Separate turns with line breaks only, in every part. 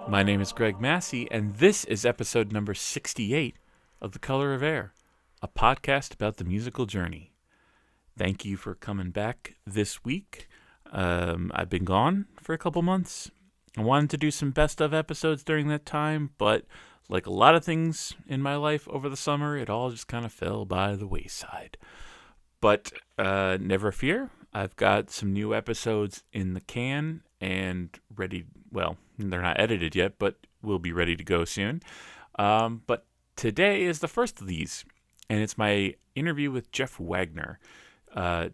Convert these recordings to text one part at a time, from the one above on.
My name is Greg Massi, and this is episode number 68 of The Color of Air, a podcast about the musical journey. Thank you for coming back this week. I've been gone for a couple months. I wanted to do some best of episodes during that time, but like a lot of things in my life over the summer, it all just kind of fell by the wayside. But never fear, I've got some new episodes in the can and ready. Well, they're not edited yet, but will be ready to go soon. But today is the first of these, and it's my interview with Jeff Wagner.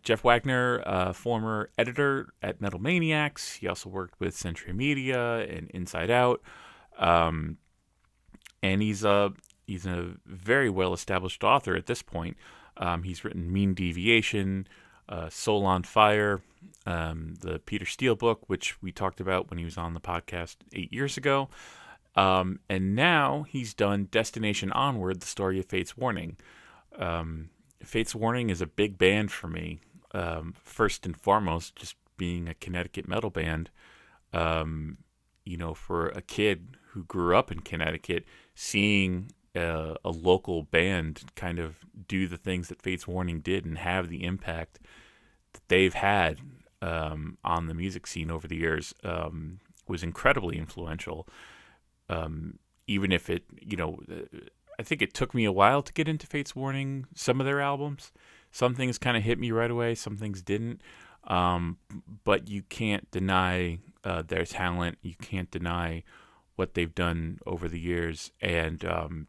Jeff Wagner, former editor at Metal Maniacs. He also worked with Century Media and Inside Out. And he's a very well established author at this point. He's written Mean Deviation, Soul on Fire, the Peter Steele book, which we talked about when he was on the podcast 8 years ago. And now he's done Destination Onward, the story of Fate's Warning. Fate's Warning is a big band for me. First and foremost, just being a Connecticut metal band. For a kid who grew up in Connecticut, seeing a local band kind of do the things that Fate's Warning did and have the impact that they've had on the music scene over the years was incredibly influential. Even if it, I think it took me a while to get into Fate's Warning, some of their albums. Some things kind of hit me right away, some things didn't. But you can't deny their talent. You can't deny what they've done over the years. And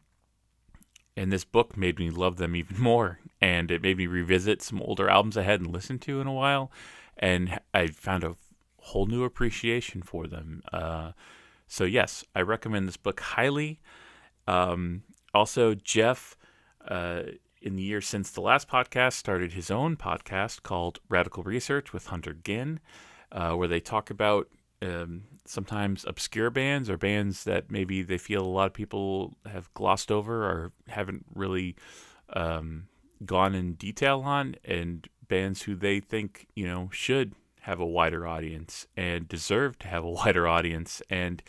this book made me love them even more. And it made me revisit some older albums I hadn't listened to in a while. And I found a whole new appreciation for them. So yes, I recommend this book highly. Also, Jeff, in the years since the last podcast, started his own podcast called Radical Research with Hunter Ginn, where they talk about sometimes obscure bands or bands that maybe they feel a lot of people have glossed over or haven't really gone in detail on, and bands who they think, should have a wider audience and deserve to have a wider audience. And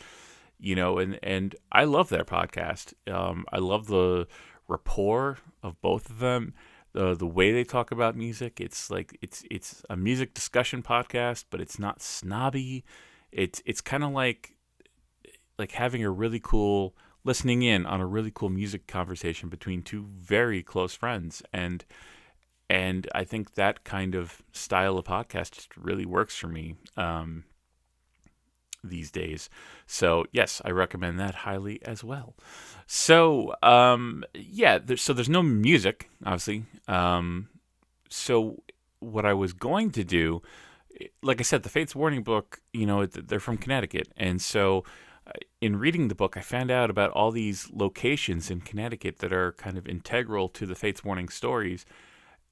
and I love their podcast. I love the rapport of both of them. The way they talk about music, it's like it's a music discussion podcast, but it's not snobby. It's kind of like having a really cool listening in on a really cool music conversation between two very close friends, and I think that kind of style of podcast just really works for me these days. So yes, I recommend that highly as well. So there's no music, obviously. So what I was going to do, like I said, the Fates Warning book, they're from Connecticut, and so in reading the book, I found out about all these locations in Connecticut that are kind of integral to the Fates Warning stories.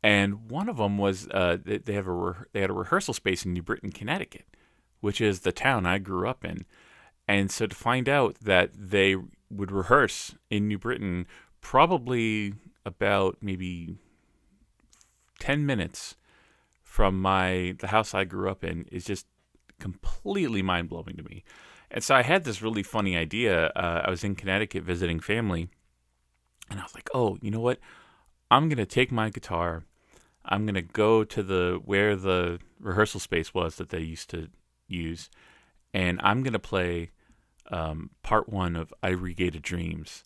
And one of them was they had a rehearsal space in New Britain, Connecticut, which is the town I grew up in. And so to find out that they would rehearse in New Britain probably about maybe 10 minutes from the house I grew up in is just completely mind-blowing to me. And so I had this really funny idea. I was in Connecticut visiting family, and I was like, oh, you know what? I'm going to take my guitar. I'm going to go to where the rehearsal space was that they used to use, and I'm going to play part one of Ivory Gated Dreams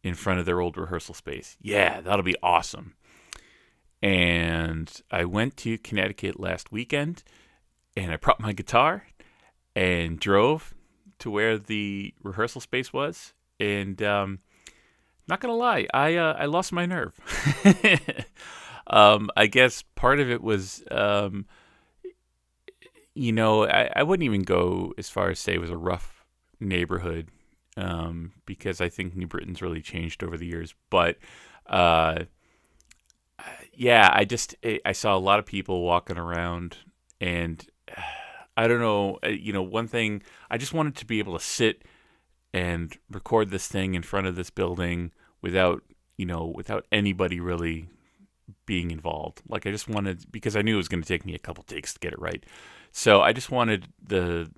in front of their old rehearsal space. Yeah, that'll be awesome. And I went to Connecticut last weekend, and I brought my guitar and drove to where the rehearsal space was. And not gonna lie, I lost my nerve. I guess part of it was, I wouldn't even go as far as say it was a rough neighborhood, because I think New Britain's really changed over the years. But I saw a lot of people walking around, and I don't know, one thing, I just wanted to be able to sit and record this thing in front of this building without anybody really being involved. Like, I just wanted, because I knew it was going to take me a couple takes to get it right. So I just wanted the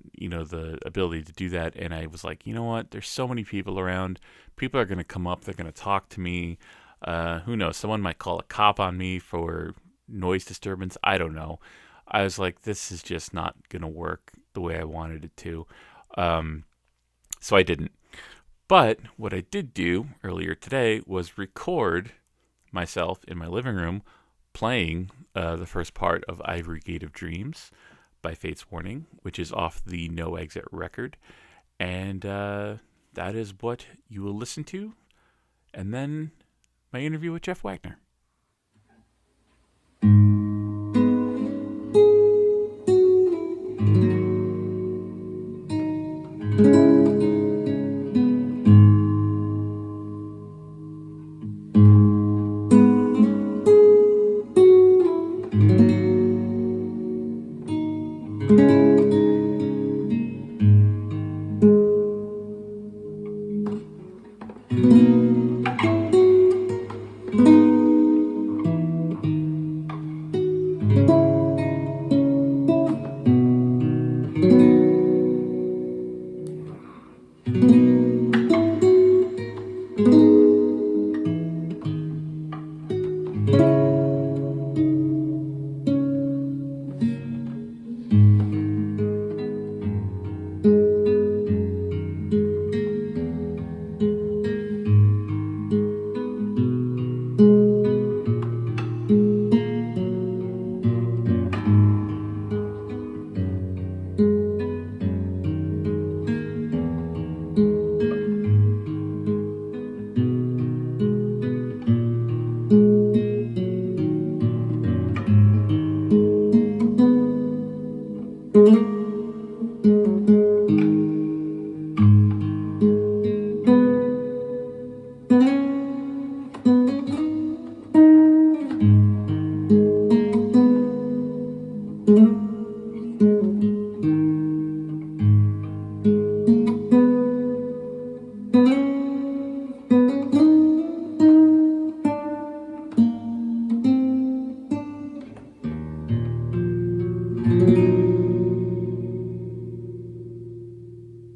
ability to do that, and I was like, you know what? There's so many people around. People are going to come up. They're going to talk to me. Who knows? Someone might call a cop on me for noise disturbance. I don't know. I was like, this is just not going to work the way I wanted it to. So I didn't. But what I did do earlier today was record myself in my living room playing the first part of Ivory Gate of Dreams by Fates Warning, which is off the No Exit record. And that is what you will listen to. And then my interview with Jeff Wagner.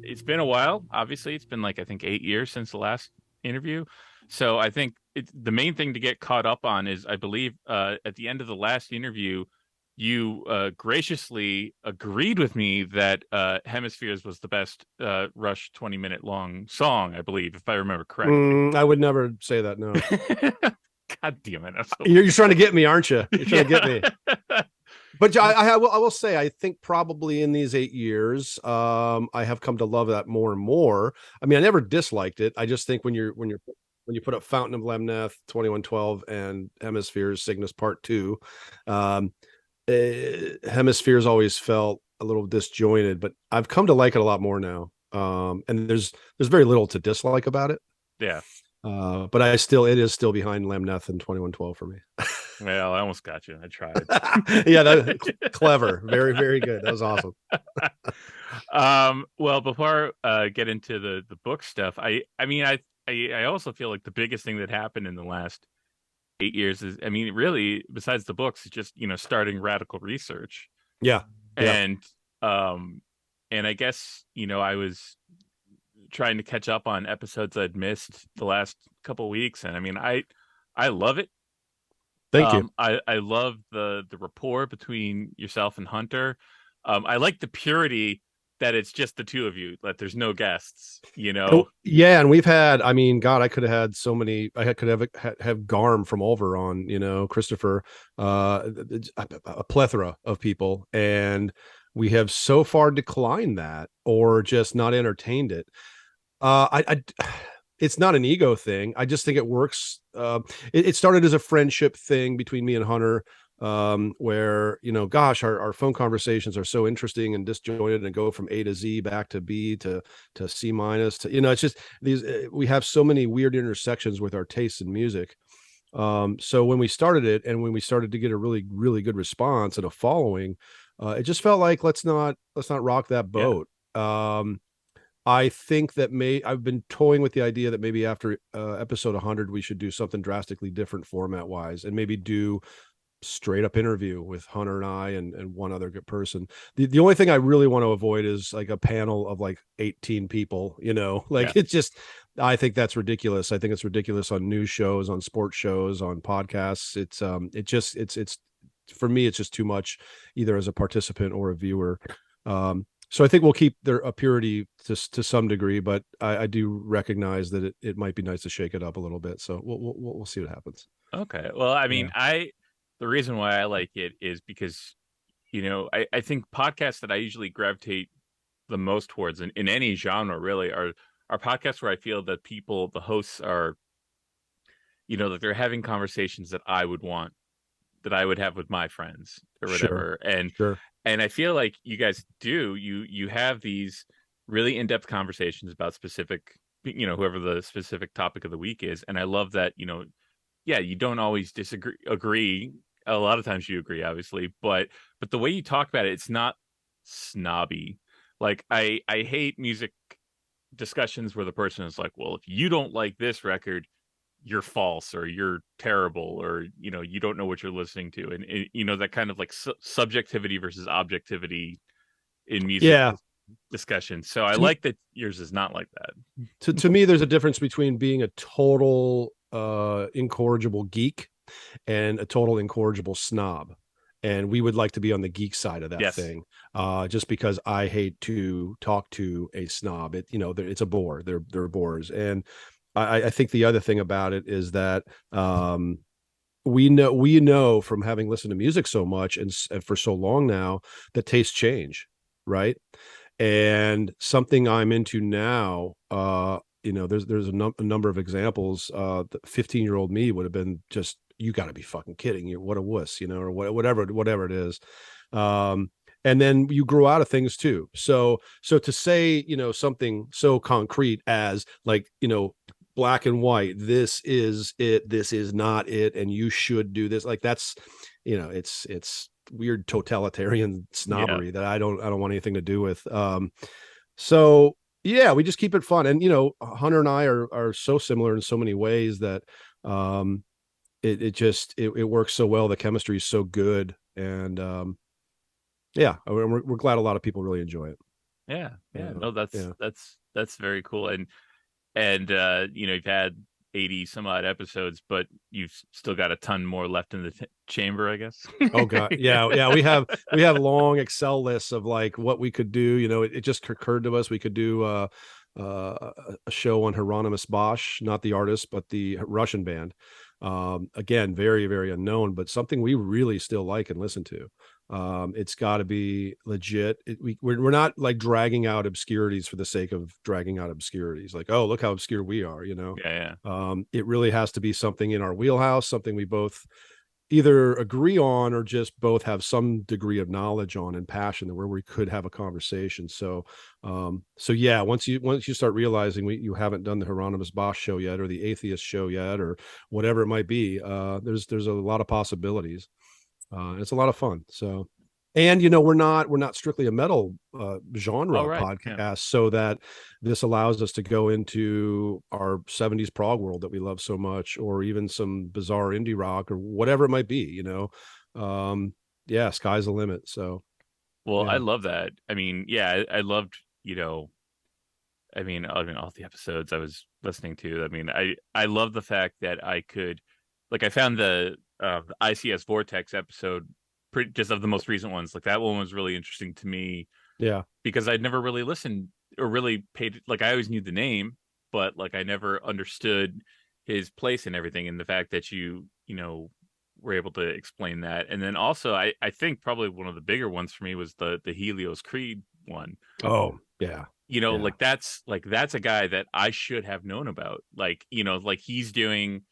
It's been a while. Obviously, it's been like I think 8 years since the last interview. So I think the main thing to get caught up on is I believe at the end of the last interview, you graciously agreed with me that Hemispheres was the best Rush 20-minute long song. I believe, if I remember correctly.
I would never say that. No.
God damn it!
You're trying to get me, aren't you? You're trying to get me. But I will say, I think probably in these 8 years, I have come to love that more and more. I mean, I never disliked it. I just think when you put up Fountain of Lemneth, 2112, and Hemispheres, Cygnus Part 2, Hemispheres always felt a little disjointed, but I've come to like it a lot more now. And there's very little to dislike about it.
Yeah.
But it is still behind Lemneth and 2112 for me.
Well, I almost got you. I tried.
Yeah, clever. Very, very good. That was awesome.
Well, before get into the book stuff, I also feel like the biggest thing that happened in the last 8 years is, I mean, really, besides the books, is just starting Radical Research.
Yeah.
And I guess I was trying to catch up on episodes I'd missed the last couple of weeks, and I mean, I love it.
Thank you.
I love the rapport between yourself and Hunter. I like the purity that it's just the two of you, that there's no guests,
Yeah, and we've had, I mean, God, I could have had so many. I could have Garm from Over on, Christopher, a plethora of people, and we have so far declined that or just not entertained it. It's not an ego thing. I just think it works. It started as a friendship thing between me and Hunter, where, gosh, our phone conversations are so interesting and disjointed and go from A to Z back to B to C minus to, it's just these, we have so many weird intersections with our tastes in music. So when we started it and when we started to get a really, really good response and a following, it just felt like, let's not rock that boat. Yeah. I think that I've been toying with the idea that maybe after episode 100, we should do something drastically different format wise, and maybe do straight up interview with Hunter and I and one other good person. The only thing I really want to avoid is like a panel of like 18 people, like
Yeah.
it's just, I think that's ridiculous. I think it's ridiculous on news shows, on sports shows, on podcasts. It's for me, it's just too much either as a participant or a viewer. So I think we'll keep their purity to some degree, but I do recognize that it might be nice to shake it up a little bit. So we'll see what happens.
Okay. Well, I
Yeah.
mean, the reason why I like it is because, I think podcasts that I usually gravitate the most towards in any genre really are podcasts where I feel that the hosts are, that they're having conversations that I would have with my friends or
Sure.
whatever. And
Sure.
I feel like you guys you have these really in-depth conversations about specific, whoever the specific topic of the week is. And I love that, yeah, you don't always agree. A lot of times you agree, obviously, but the way you talk about it, it's not snobby. Like I hate music discussions where the person is like, well, if you don't like this record, you're false or you're terrible or you don't know what you're listening to, and that kind of like subjectivity versus objectivity in music
Yeah.
discussion. So I
To me,
like that yours is not like that.
to me, there's a difference between being a total incorrigible geek and a total incorrigible snob. And we would like to be on the geek side of that
Yes.
thing, just because I hate to talk to a snob. It's a bore. They're bores. And I think the other thing about it is that we know from having listened to music so much and for so long now that tastes change, right? And something I'm into now, there's a number of examples. The 15-year-old me would have been just, you got to be fucking kidding you, what a wuss, or whatever it is. And then you grow out of things too. So to say, something so concrete as like, black and white, this is it, this is not it, and you should do this, like that's, it's weird totalitarian
Yeah.
snobbery that I don't want anything to do with. So yeah, we just keep it fun. And Hunter and I are so similar in so many ways that it works so well. The chemistry is so good. And yeah, we're glad a lot of people really enjoy it.
Yeah. Yeah.
uh,
No,
yeah.
that's very cool. And you've had 80 some odd episodes, but you've still got a ton more left in the chamber, I guess.
Oh god, yeah, we have long Excel lists of like what we could do. It just occurred to us we could do a show on Hieronymus Bosch, not the artist but the Russian band. Again, very very unknown, but something we really still like and listen to. It's got to be legit. We're not like dragging out obscurities for the sake of dragging out obscurities, like, oh, look how obscure we are.
Yeah.
It really has to be something in our wheelhouse, something we both either agree on or just both have some degree of knowledge on and passion, where we could have a conversation. So yeah, once you start realizing you haven't done the Hieronymus Bosch show yet, or the Atheist show yet, or whatever it might be, there's a lot of possibilities. It's a lot of fun. So, and we're not strictly a metal
Oh,
genre
right. Yeah.
podcast, so that this allows us to go into our 70s prog world that we love so much, or even some bizarre indie rock or whatever it might be. Yeah, sky's the limit. So
Well, I
yeah.
love that. I mean, yeah, I loved, all the episodes I was listening to. I mean, I love the fact that I could, like, I found the ICS Vortex episode, just of the most recent ones. Like that one was really interesting to me
Yeah,
because I'd never really listened or really paid. Like I always knew the name, but like I never understood his place and everything. And the fact that were able to explain that. And then also, I think probably one of the bigger ones for me was the Helios Creed one.
oh yeah, yeah,
Like that's a guy that I should have known about. Like, like he's doing,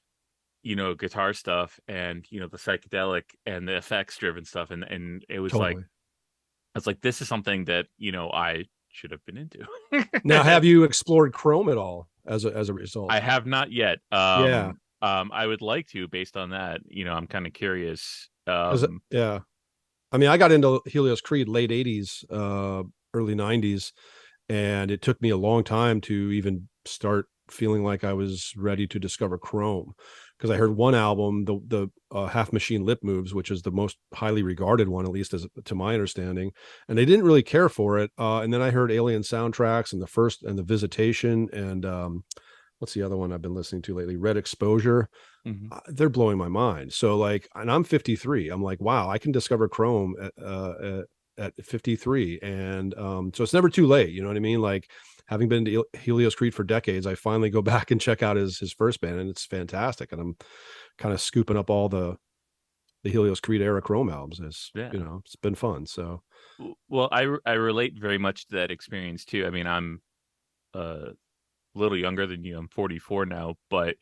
guitar stuff and, the psychedelic and the effects driven stuff. And it was like,
totally.
I was like, this is something that, I should have been into.
Now, have you explored Chrome at all as a result?
I have not yet.
Yeah,
I would like to, based on that. I'm kind of curious.
because yeah, I mean, I got into Helios Creed late 80s, early 90s, and it took me a long time to even start feeling like I was ready to discover Chrome, because I heard one album, the Half Machine Lip Moves, which is the most highly regarded one, at least as to my understanding, and they didn't really care for it. And then I heard Alien Soundtracks and the Visitation, and what's the other one I've been listening to lately? Red Exposure.
Hmm.
They're blowing my mind. So like, and I'm 53. I'm like, wow, I can discover Chrome at 53, and so it's never too late. You know what I mean? Like, having been to Helios Creed for decades, I finally go back and check out his first band, and it's fantastic. And I'm kind of scooping up all the Helios Creed era Chrome albums. As
Yeah.
you know, it's been fun. So
Well, I relate very much to that experience too. I mean, I'm a little younger than you. I'm 44 now, but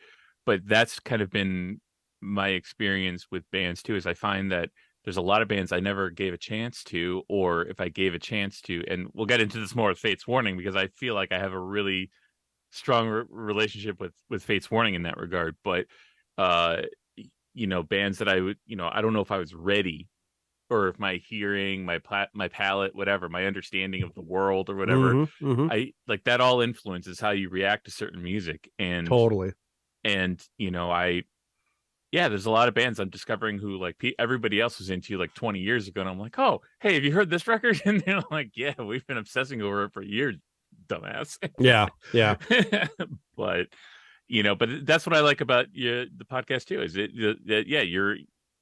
that's kind of been my experience with bands too. Is I find that there's a lot of bands I never gave a chance to, or if I gave a chance to, and we'll get into this more with Fates Warning, because I feel like I have a really strong relationship with Fates Warning in that regard. But uh, bands that I would, I don't know if I was ready, or if my hearing, my palate, whatever, my understanding of the world or whatever,
mm-hmm.
I like that all influences how you react to certain music. And
Totally.
I yeah, there's a lot of bands I'm discovering who like everybody else was into like 20 years ago, and I'm like, oh, hey, have you heard this record? And they're like, yeah, we've been obsessing over it for years, dumbass.
Yeah, yeah.
But but that's what I like about the podcast too, is that yeah,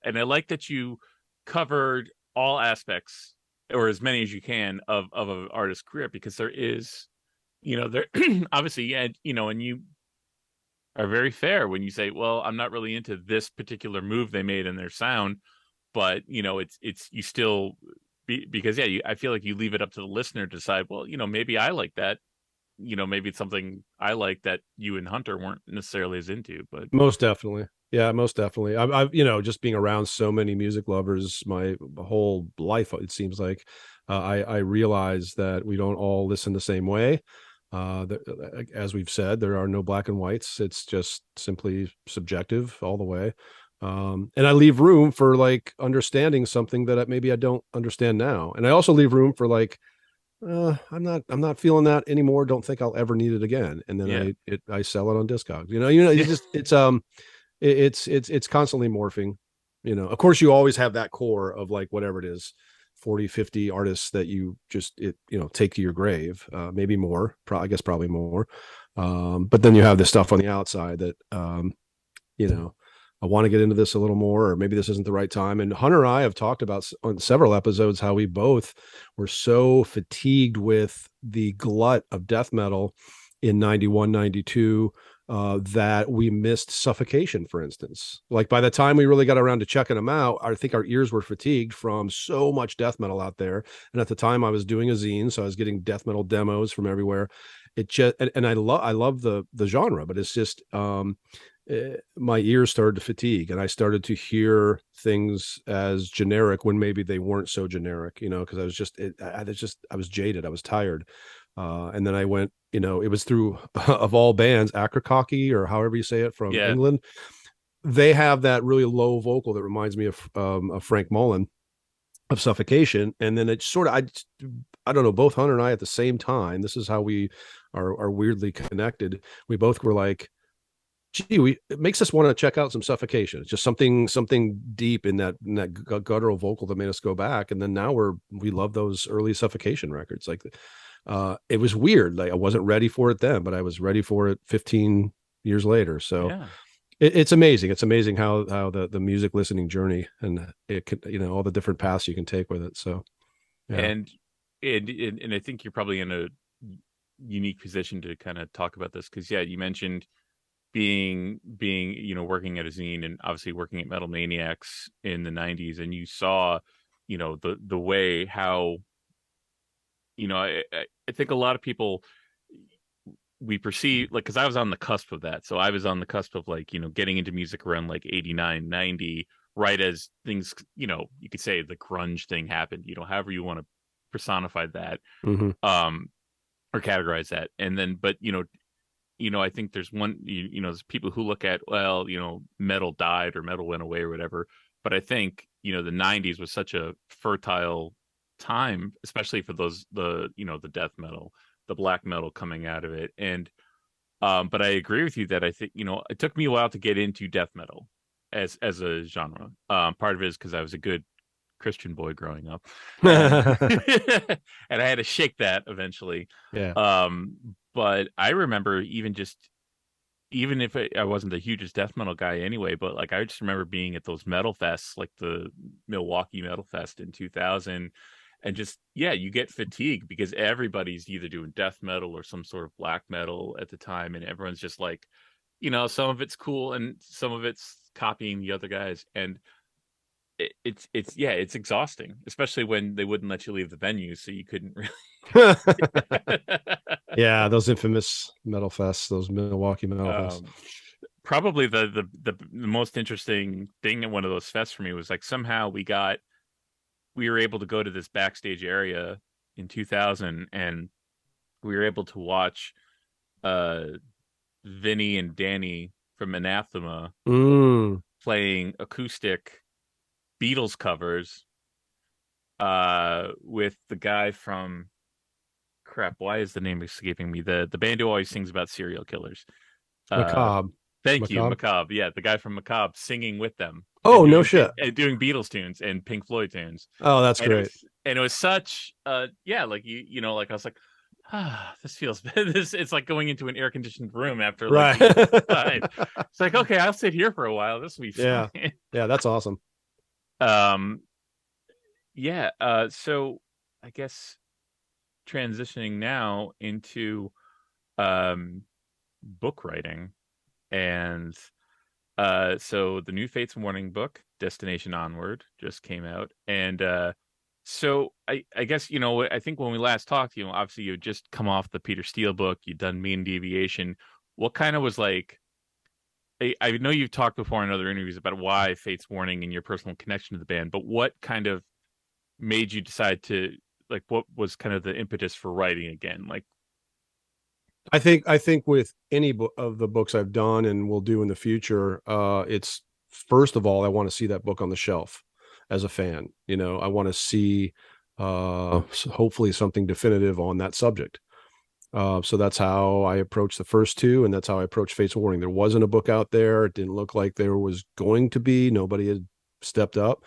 and I like that you covered all aspects, or as many as you can, of an artist's career, because there is, there obviously, yeah, and you are very fair when you say, well, I'm not really into this particular move they made in their sound, but it's you still because yeah, I feel like you leave it up to the listener to decide, well, maybe I like that, maybe it's something I like that you and Hunter weren't necessarily as into. But
Most definitely. Yeah, most definitely. I've just being around so many music lovers my whole life, it seems like, I realize that we don't all listen the same way. As we've said, there are no black and whites. It's just simply subjective all the way. And I leave room for like understanding something that maybe I don't understand now. And I also leave room for like, I'm not feeling that anymore. Don't think I'll ever need it again. And then
yeah,
I sell it on Discogs. You just it's constantly morphing. Of course you always have that core of like whatever it is, 40, 50 artists that you just take to your grave, maybe more, I guess probably more. But then you have this stuff on the outside that you know I want to get into this a little more, or maybe this isn't the right time. And Hunter and I have talked about on several episodes how we both were so fatigued with the glut of death metal in 91, 92, that we missed Suffocation, for instance. Like by the time we really got around to checking them out, I think our ears were fatigued from so much death metal out there. And at the time I was doing a zine, so I was getting death metal demos from everywhere. It just, and I love the genre, but it's just, my ears started to fatigue, and I started to hear things as generic when maybe they weren't so generic, because I was just, I was jaded. I was tired. And then I went, it was through, of all bands, Akercocke, or however you say it, from
yeah,
England. They have that really low vocal that reminds me of Frank Mullen of Suffocation. And then it sort of, I don't know, both Hunter and I at the same time, this is how we are weirdly connected. We both were like, gee, it makes us want to check out some Suffocation. It's just something deep in that guttural vocal that made us go back. And then now we love those early Suffocation records. Like, it was weird. Like I wasn't ready for it then, but I was ready for it 15 years later. So
yeah.
it's amazing. It's amazing how the music listening journey, and it can, all the different paths you can take with it. So yeah.
And I think you're probably in a unique position to kind of talk about this, because yeah, you mentioned being working at a zine, and obviously working at Metal Maniacs in the 90s, and you saw the way how I think a lot of people, we perceive, like, because I was on the cusp of that, so I was on the cusp of like getting into music around like 89, 90, right as things, you could say the grunge thing happened, however you want to personify that,
Mm-hmm.
or categorize that. And then but I think there's one, there's people who look at, well, metal died or metal went away or whatever. But I think, the 90s was such a fertile time, especially for the death metal, the black metal coming out of it. And But I agree with you that I think, it took me a while to get into death metal as a genre. Part of it is because I was a good Christian boy growing up, and and I had to shake that eventually.
Yeah.
But I remember even if I wasn't the hugest death metal guy anyway, but like I just remember being at those metal fests, like the Milwaukee Metal Fest in 2000, and just yeah, you get fatigued because everybody's either doing death metal or some sort of black metal at the time, and everyone's just like, some of it's cool and some of it's copying the other guys, and it's yeah, it's exhausting, especially when they wouldn't let you leave the venue, so you couldn't really.
Yeah, those infamous metal fests, those Milwaukee metal fests.
Probably the most interesting thing at one of those fests for me was like somehow we were able to go to this backstage area in 2000, and we were able to watch uh Vinny and Danny from Anathema playing acoustic Beatles covers with the guy from crap, why is the name escaping me? The band who always sings about serial killers.
Macabre.
Thank you, Macabre. Yeah, the guy from Macabre singing with them.
Oh, no shit.
And doing Beatles tunes and Pink Floyd tunes.
Oh, that's
and
great.
It was such yeah, like like I was like, this feels it's like going into an air conditioned room after like
right.
It's like, okay, I'll sit here for a while. This will be fine.
Yeah, that's awesome.
Yeah, so I guess transitioning now into book writing, and so the new Fates Warning book, Destination Onward, just came out, and so I guess I think when we last talked, obviously you had just come off the Peter Steele book, you'd done Mean Deviation. What kind of was like? I know you've talked before in other interviews about why Fates Warning and your personal connection to the band, but what kind of made you decide to like? What was kind of the impetus for writing again? Like,
I think with any of the books I've done and will do in the future, it's first of all, I want to see that book on the shelf as a fan. I want to see hopefully something definitive on that subject. So that's how I approached the first two, and that's how I approached Fates Warning. There wasn't a book out there. It didn't look like there was going to be. Nobody had stepped up.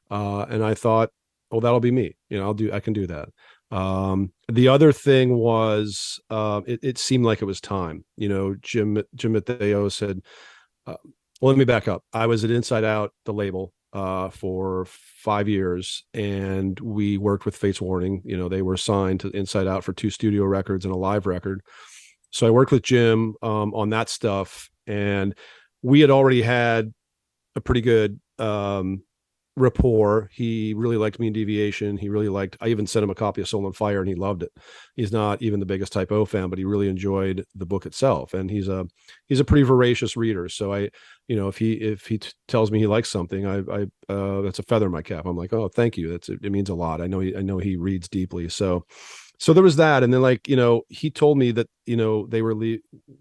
And I thought, oh, that'll be me. I can do that. The other thing was, it seemed like it was time. Jim Matheos said, well, let me back up. I was at Inside Out, the label, for 5 years, and we worked with Fates Warning. They were signed to Inside Out for 2 studio records and a live record. So I worked with Jim on that stuff, and we had already had a pretty good rapport. He really liked Mean Deviation. I even sent him a copy of Soul on Fire, and he loved it. He's not even the biggest Type O fan, but he really enjoyed the book itself. And he's a pretty voracious reader. So if he tells me he likes something, I that's a feather in my cap. I'm like, oh, thank you. It means a lot. I know he reads deeply. So there was that. And then he told me that, they were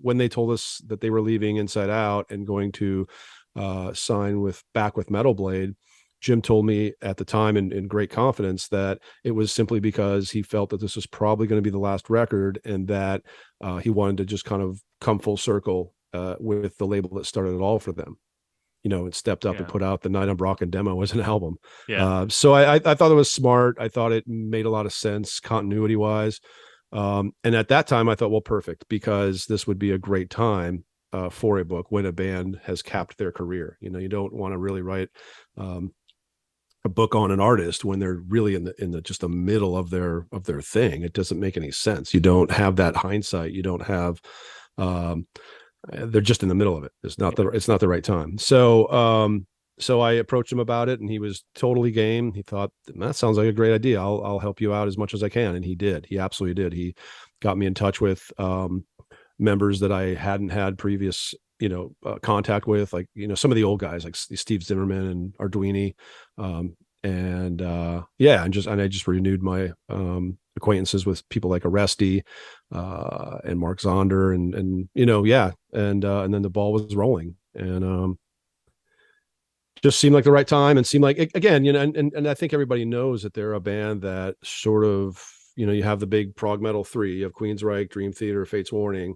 when they told us that they were leaving Inside Out and going to sign back with Metal Blade, Jim told me at the time in great confidence that it was simply because he felt that this was probably going to be the last record, and that he wanted to just kind of come full circle with the label that started it all for them. And stepped up and put out the Night on Brocken demo as an album.
Yeah.
So I thought it was smart. I thought it made a lot of sense continuity wise. And at that time I thought, well, perfect, because this would be a great time for a book when a band has capped their career. You don't want to really write a book on an artist when they're really in the just the middle of their thing. It doesn't make any sense. You don't have that hindsight. You don't have they're just in the middle of it. It's not the right time. So I approached him about it, and he was totally game. He thought, that sounds like a great idea. I'll help you out as much as I can. And he did. He absolutely did. He got me in touch with members that I hadn't had previous contact with, like some of the old guys like Steve Zimmerman and Arduini, and I just renewed my acquaintances with people like Aresti and Mark Zonder, and then the ball was rolling, and just seemed like the right time, and seemed like, again, and I think everybody knows that they're a band that sort of, you have the big prog metal 3, you have Queensryche, Dream Theater, Fates Warning.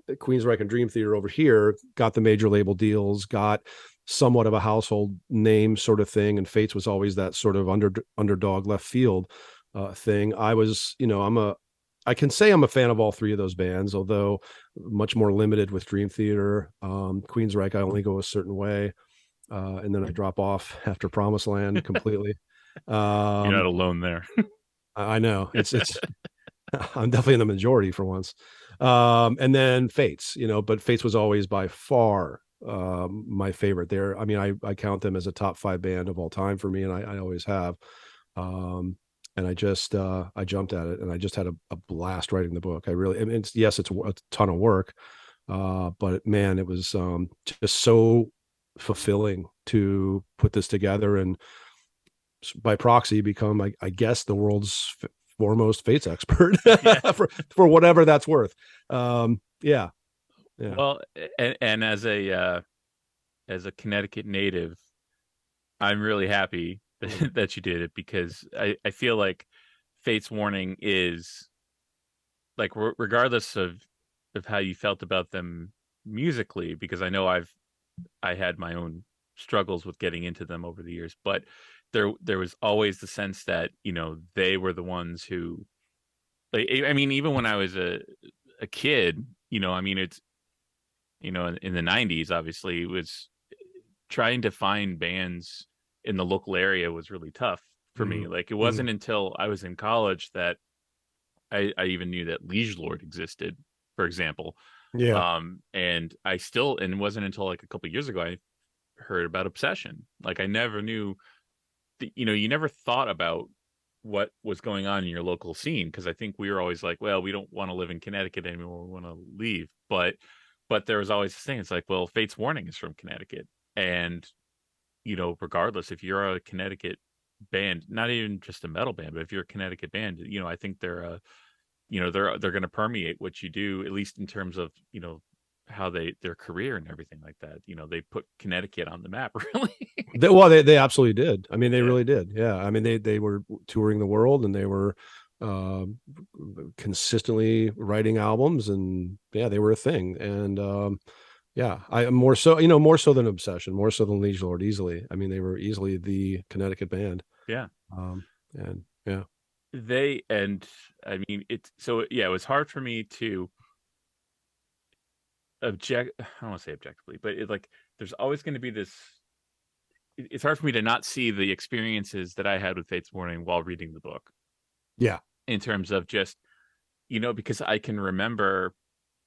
Queensryche and Dream Theater over here got the major label deals, got somewhat of a household name sort of thing, and Fates was always that sort of underdog left field thing. I was, I can say I'm a fan of all three of those bands, although much more limited with Dream Theater. Queensryche, I only go a certain way, and then I drop off after Promised Land completely.
You're not
Um,
alone there.
I know it's I'm definitely in the majority for once. And then Fates, but Fates was always by far my favorite. There, I mean, I count them as a top 5 band of all time for me, and I always have. And I jumped at it, and I just had a blast writing the book. I mean, it's a ton of work, but man, it was just so fulfilling to put this together and by proxy become, I guess, the world's foremost Fates expert
Yeah.
for whatever that's worth. Yeah.
Well, and as a Connecticut native, I'm really happy that you did it, because I feel like Fates Warning is like, regardless of how you felt about them musically, because I know I had my own struggles with getting into them over the years, but there was always the sense that, they were the ones who, like, I mean, even when I was a kid, I mean, it's, in the 90s, obviously, it was trying to find bands in the local area was really tough for me.
Mhm.
Like, it
Mhm.
wasn't until I was in college that I even knew that Liege Lord existed, for example.
Yeah.
And it wasn't until like a couple of years ago I heard about Obsession. Like, I never knew you never thought about what was going on in your local scene, because I think we were always like, well, we don't want to live in Connecticut anymore, we want to leave. But there was always this thing. It's like, well, Fates Warning is from Connecticut, and regardless if you're a Connecticut band, not even just a metal band, but if you're a Connecticut band, I think they're going to permeate what you do, at least in terms of how their career and everything like that. They put Connecticut on the map, really.
They absolutely did. I mean, they
Yeah.
really did. Yeah. I mean, they were touring the world, and they were uh, consistently writing albums, and yeah, they were a thing. And yeah, I more so, more so than Obsession, more so than Liege Lord, easily. I mean, they were easily the Connecticut band.
Yeah.
And yeah.
And I mean, it was hard for me to I don't want to say objectively, but there's always going to be this. It's hard for me to not see the experiences that I had with Fates Warning while reading the book,
Yeah.
in terms of just, because I can remember,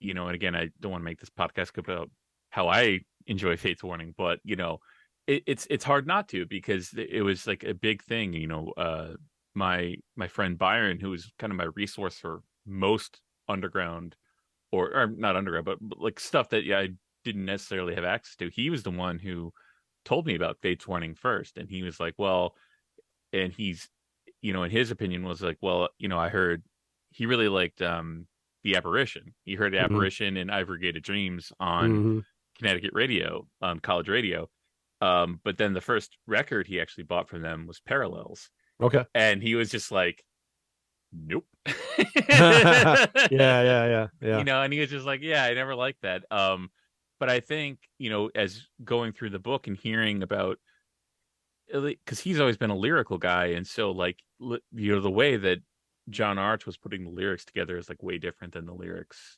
and again, I don't want to make this podcast about how I enjoy Fates Warning, but it's hard not to, because it was like a big thing. My friend Byron, who was kind of my resource for most underground, or not underground, but like stuff that, yeah, I didn't necessarily have access to. He was the one who told me about Fates Warning first, and he was like, well, and he's, in his opinion was like, well, I heard he really liked the Apparition. He heard the
Hmm.
Apparition and Ivory Gate of Dreams on
Hmm.
Connecticut radio, on college radio. But then the first record he actually bought from them was Parallels,
Okay.
and he was just like, nope.
Yeah. Yeah. Yeah.
And he was just like, yeah, I never liked that. But I think, as going through the book and hearing about, because he's always been a lyrical guy, and so, like, the way that John Arch was putting the lyrics together is like way different than the lyrics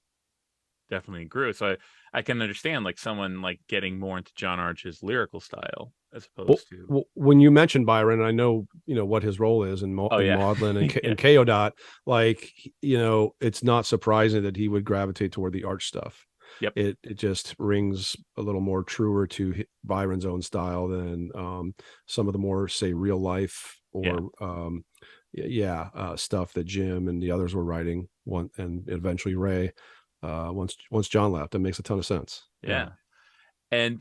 definitely grew. So I can understand, like, someone like getting more into John Arch's lyrical style as
Well,
opposed to.
when you mentioned Byron, I know what his role is in
Oh,
in
yeah.
Maudlin and
Yeah.
K.O. Like, it's not surprising that he would gravitate toward the Arch stuff.
Yep.
It just rings a little more truer to Byron's own style than some of the more, say, real life
Yeah.
or stuff that Jim and the others were writing. And eventually Ray. Once John left, it makes a ton of sense. Yeah.
Yeah.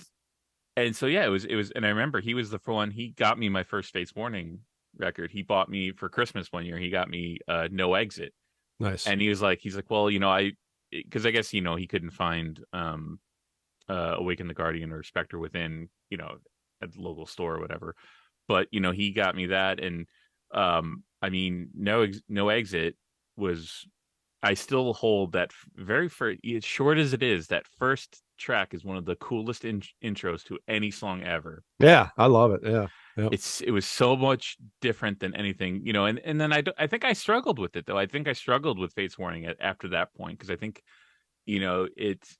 And so, yeah, it was, and I remember he was the one. He got me my first Fates Warning record. He bought me for Christmas one year. He got me No Exit,
Nice.
and he's like, well, because I guess he couldn't find Awaken the Guardian or Spectre Within, at the local store or whatever. But he got me that, and I mean, No Exit was I still hold that very first, as short as it is, that first track is one of the coolest intros to any song ever.
Yeah, I love it. Yeah. Yeah.
It was so much different than anything, and then I think I struggled with it though. I think I struggled with Fates Warning after that point because I think, it's,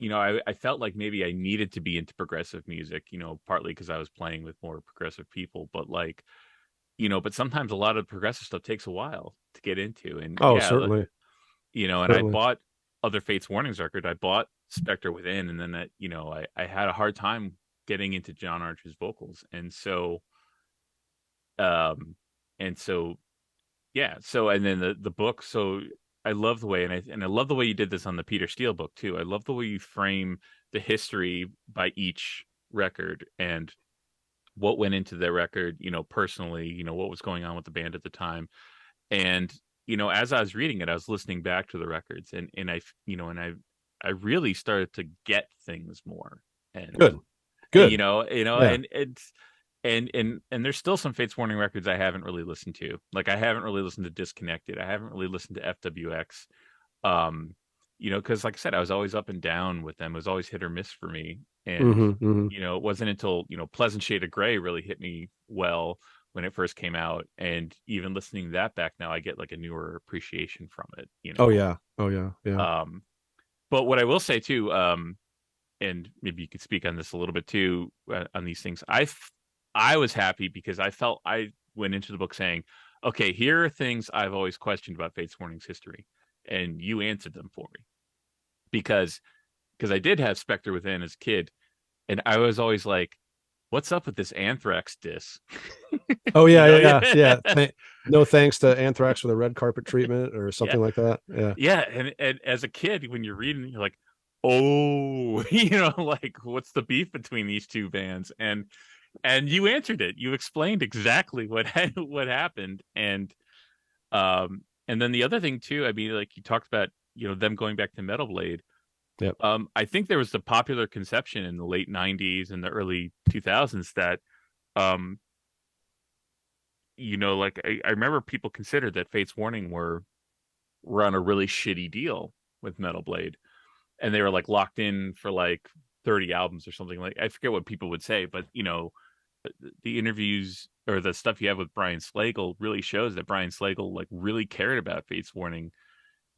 I felt like maybe I needed to be into progressive music, partly because I was playing with more progressive people, but like, but sometimes a lot of progressive stuff takes a while to get into. And
Oh,
yeah,
certainly.
and I
Certainly.
bought other Fates Warnings record. I bought Spectre Within, and then that, I had a hard time getting into John Archer's vocals. Um, and so, yeah. So, and then the book. So I love the way, and I love the way you did this on the Peter Steele book too. I love the way you frame the history by each record and what went into the record, personally, what was going on with the band at the time. And, as I was reading it, I was listening back to the records, and I really started to get things more. And,
Good. Good. Yeah.
and it's, and there's still some Fates Warning records I haven't really listened to. Like I haven't really listened to Disconnected. I haven't really listened to FWX. Um, because like I said, I was always up and down with them. It was always hit or miss for me. And,
Hmm. Hmm.
it wasn't until, Pleasant Shade of Grey really hit me well when it first came out. And even listening to that back now, I get like a newer appreciation from it.
Oh yeah. Oh yeah. Yeah.
Um, but what I will say too, and maybe you could speak on this a little bit too, on these things. I was happy because I felt I went into the book saying, okay, here are things I've always questioned about Fates Warning's history, and you answered them for me. Because I did have Spectre Within as a kid, and I was always like, what's up with this Anthrax diss?
Oh
you
yeah.
know,
Yeah. Yeah.
yeah.
No thanks to Anthrax for the red carpet treatment or
Yeah.
something like that. Yeah.
Yeah, and as a kid, when you're reading, you're like, oh, like what's the beef between these two bands? And you answered it. You explained exactly what happened, and then the other thing too. I mean, like you talked about, them going back to Metal Blade.
Yep.
I think there was the popular conception in the late '90s and the early 2000s that, um, like I remember people considered that Fates Warning were on a really shitty deal with Metal Blade, and they were like locked in for like 30 albums or something. Like I forget what people would say, but the interviews or the stuff you have with Brian Slagle really shows that Brian Slagle like really cared about Fates Warning.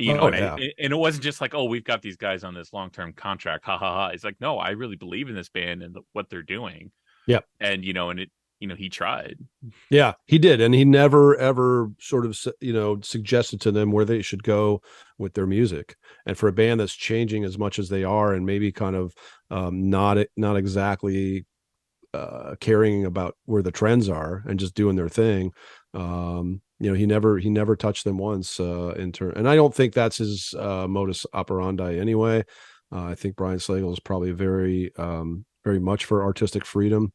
Oh
And
yeah.
it wasn't just like, oh, we've got these guys on this long-term contract, ha ha ha. It's like, no, I really believe in this band and what they're doing.
Yep.
And and it, he tried.
Yeah, he did, and he never ever sort of suggested to them where they should go with their music. And for a band that's changing as much as they are, and maybe kind of not exactly caring about where the trends are and just doing their thing, he never touched them once in turn. And I don't think that's his modus operandi anyway. I think Brian Slagle is probably very much for artistic freedom.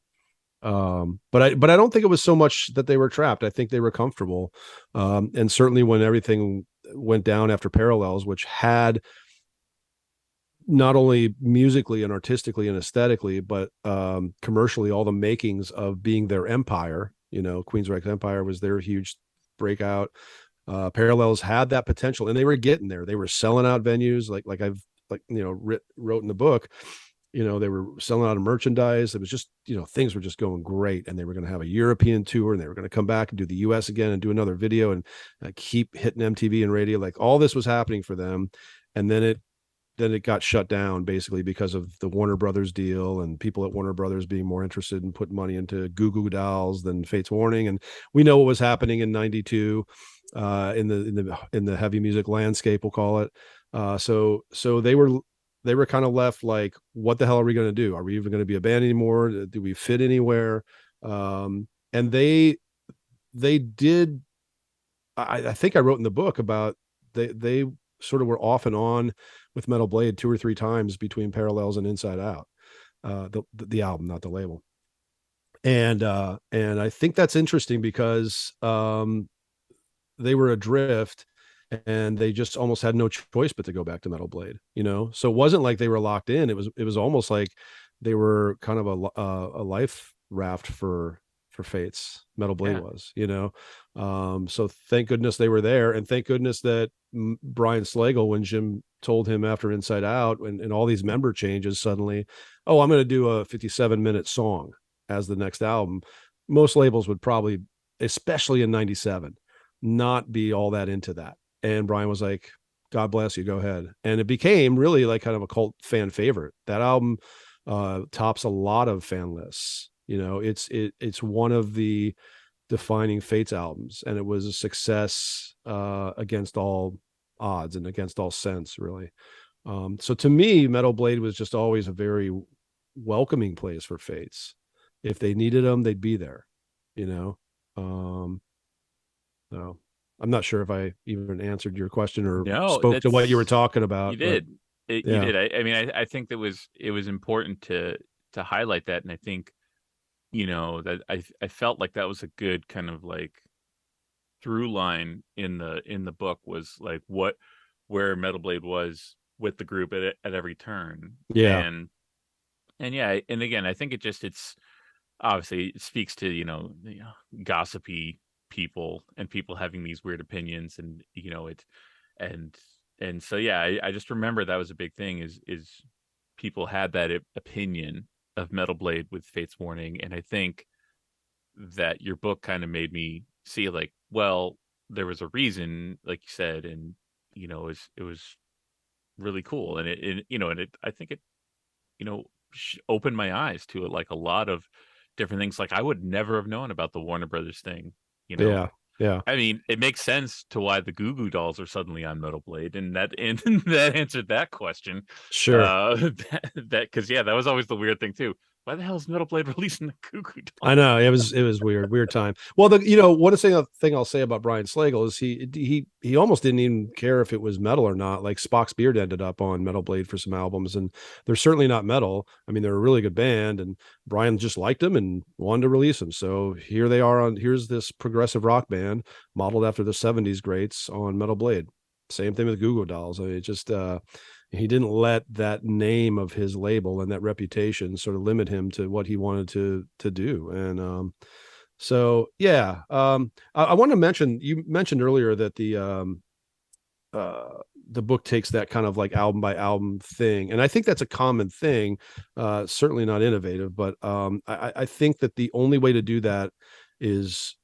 But I don't think it was so much that they were trapped. I think they were comfortable. And certainly when everything went down after Parallels, which had not only musically and artistically and aesthetically, but commercially, all the makings of being their empire. Queensryche Empire was their huge breakout. Parallels had that potential, and they were getting there. They were selling out venues, like I've wrote in the book. They were selling out of merchandise. It was just, things were just going great, and they were going to have a European tour, and they were going to come back and do the US again and do another video and keep hitting MTV and radio. Like all this was happening for them. And then it got shut down basically because of the Warner Brothers deal and people at Warner Brothers being more interested in putting money into Goo Goo Dolls than Fates Warning. And we know what was happening in '92 in the heavy music landscape, we'll call it. So they were kind of left like, what the hell are we going to do? Are we even going to be a band anymore? Do we fit anywhere? And they did. I think I wrote in the book about they sort of were off and on with Metal Blade 2 or 3 times between Parallels and Inside Out, the album, not the label. And I think that's interesting because they were adrift, and they just almost had no choice but to go back to Metal Blade, So it wasn't like they were locked in. It was almost like they were kind of a life raft for for Fates. Metal Blade
Yeah.
was, so thank goodness they were there, and thank goodness that Brian Slagle, when Jim told him after Inside Out and all these member changes suddenly, oh, I'm going to do a 57-minute song as the next album. Most labels would probably, especially in 97, not be all that into that. And Brian was like, God bless you, go ahead. And it became really like kind of a cult fan favorite. That album tops a lot of fan lists. It's one of the defining Fates albums, and it was a success against all odds and against all sense, really. So to me, Metal Blade was just always a very welcoming place for Fates. If they needed them, they'd be there, you know. So I'm not sure if I even answered your question or
No,
spoke to what you were talking
you
about, but
did. You
yeah,
did. I mean, I think it was important to highlight that, and I think that I felt like that was a good kind of like through line in the book, was like where Metal Blade was with the group at every turn.
yeah,
And yeah, and again, I think it's obviously it speaks to gossipy people and people having these weird opinions, and and so yeah, I just remember that was a big thing, is people had that opinion of Metal Blade with Fate's Warning, and I think that your book kind of made me see, like, well, there was a reason, like you said, and it was really cool, and I think it opened my eyes to it, like a lot of different things, like I would never have known about the Warner Brothers thing. you know
yeah, yeah,
I mean, it makes sense to why the Goo Goo Dolls are suddenly on Metal Blade, and that answered that question.
sure.
That because yeah, that was always the weird thing too. Why the hell is Metal Blade releasing the Goo Goo
I
Dolls?
know it was weird time. Well, one thing I'll say about Brian Slagle is he almost didn't even care if it was metal or not. Like Spock's Beard ended up on Metal Blade for some albums, and they're certainly not metal. I mean, they're a really good band, and Brian just liked them and wanted to release them. So here they are here's this progressive rock band modeled after the '70s greats on Metal Blade. Same thing with Goo Goo Dolls. I mean, it just he didn't let that name of his label and that reputation sort of limit him to what he wanted to do. And so yeah, I want to mention, you mentioned earlier that the book takes that kind of like album by album thing, and I think that's a common thing, certainly not innovative, but I think that the only way to do that is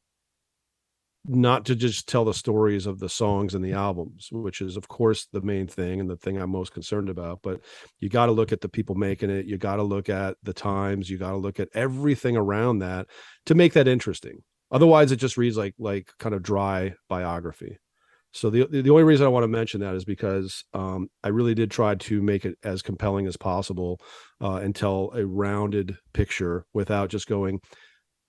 not to just tell the stories of the songs and the albums, which is of course the main thing and the thing I'm most concerned about, but you got to look at the people making it, you got to look at the times, you got to look at everything around that to make that interesting. Otherwise it just reads like kind of dry biography. So the only reason I want to mention that is because I really did try to make it as compelling as possible, and tell a rounded picture without just going,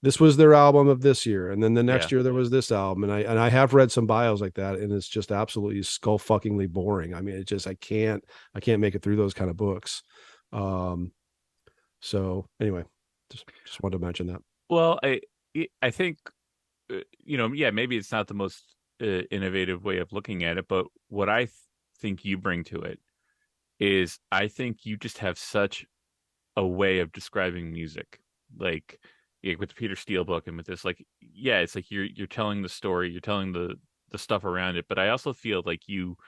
this was their album of this year, and then the
Yeah.
next year there was this album, and I have read some bios like that, and it's just absolutely skull fuckingly boring. I mean, it just I can't make it through those kind of books. Um, so anyway, just wanted to mention that.
Well, I think yeah, maybe it's not the most innovative way of looking at it, but what I think you bring to it is, I think you just have such a way of describing music, like, yeah, with the Peter Steele book and with this, like, yeah, it's like you're telling the story, you're telling the stuff around it, but I also feel like you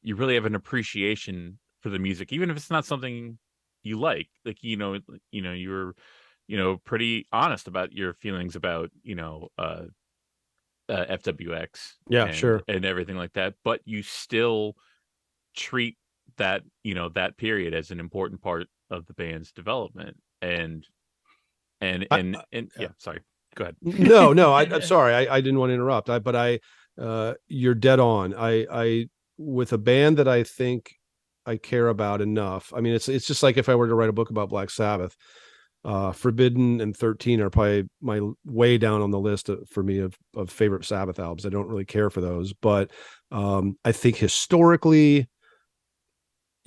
really have an appreciation for the music, even if it's not something you like you're pretty honest about your feelings about FWX
Yeah,
and
sure.
everything like that, but you still treat that that period as an important part of the band's development,
I,
and
yeah.
yeah, sorry, go
No, I'm
ahead.
sorry. I didn't want to interrupt. You're dead on. With a band that I think I care about enough. I mean, it's just like if I were to write a book about Black Sabbath, Forbidden and 13 are probably my way down on the list for me of favorite Sabbath albums. I don't really care for those, but I think historically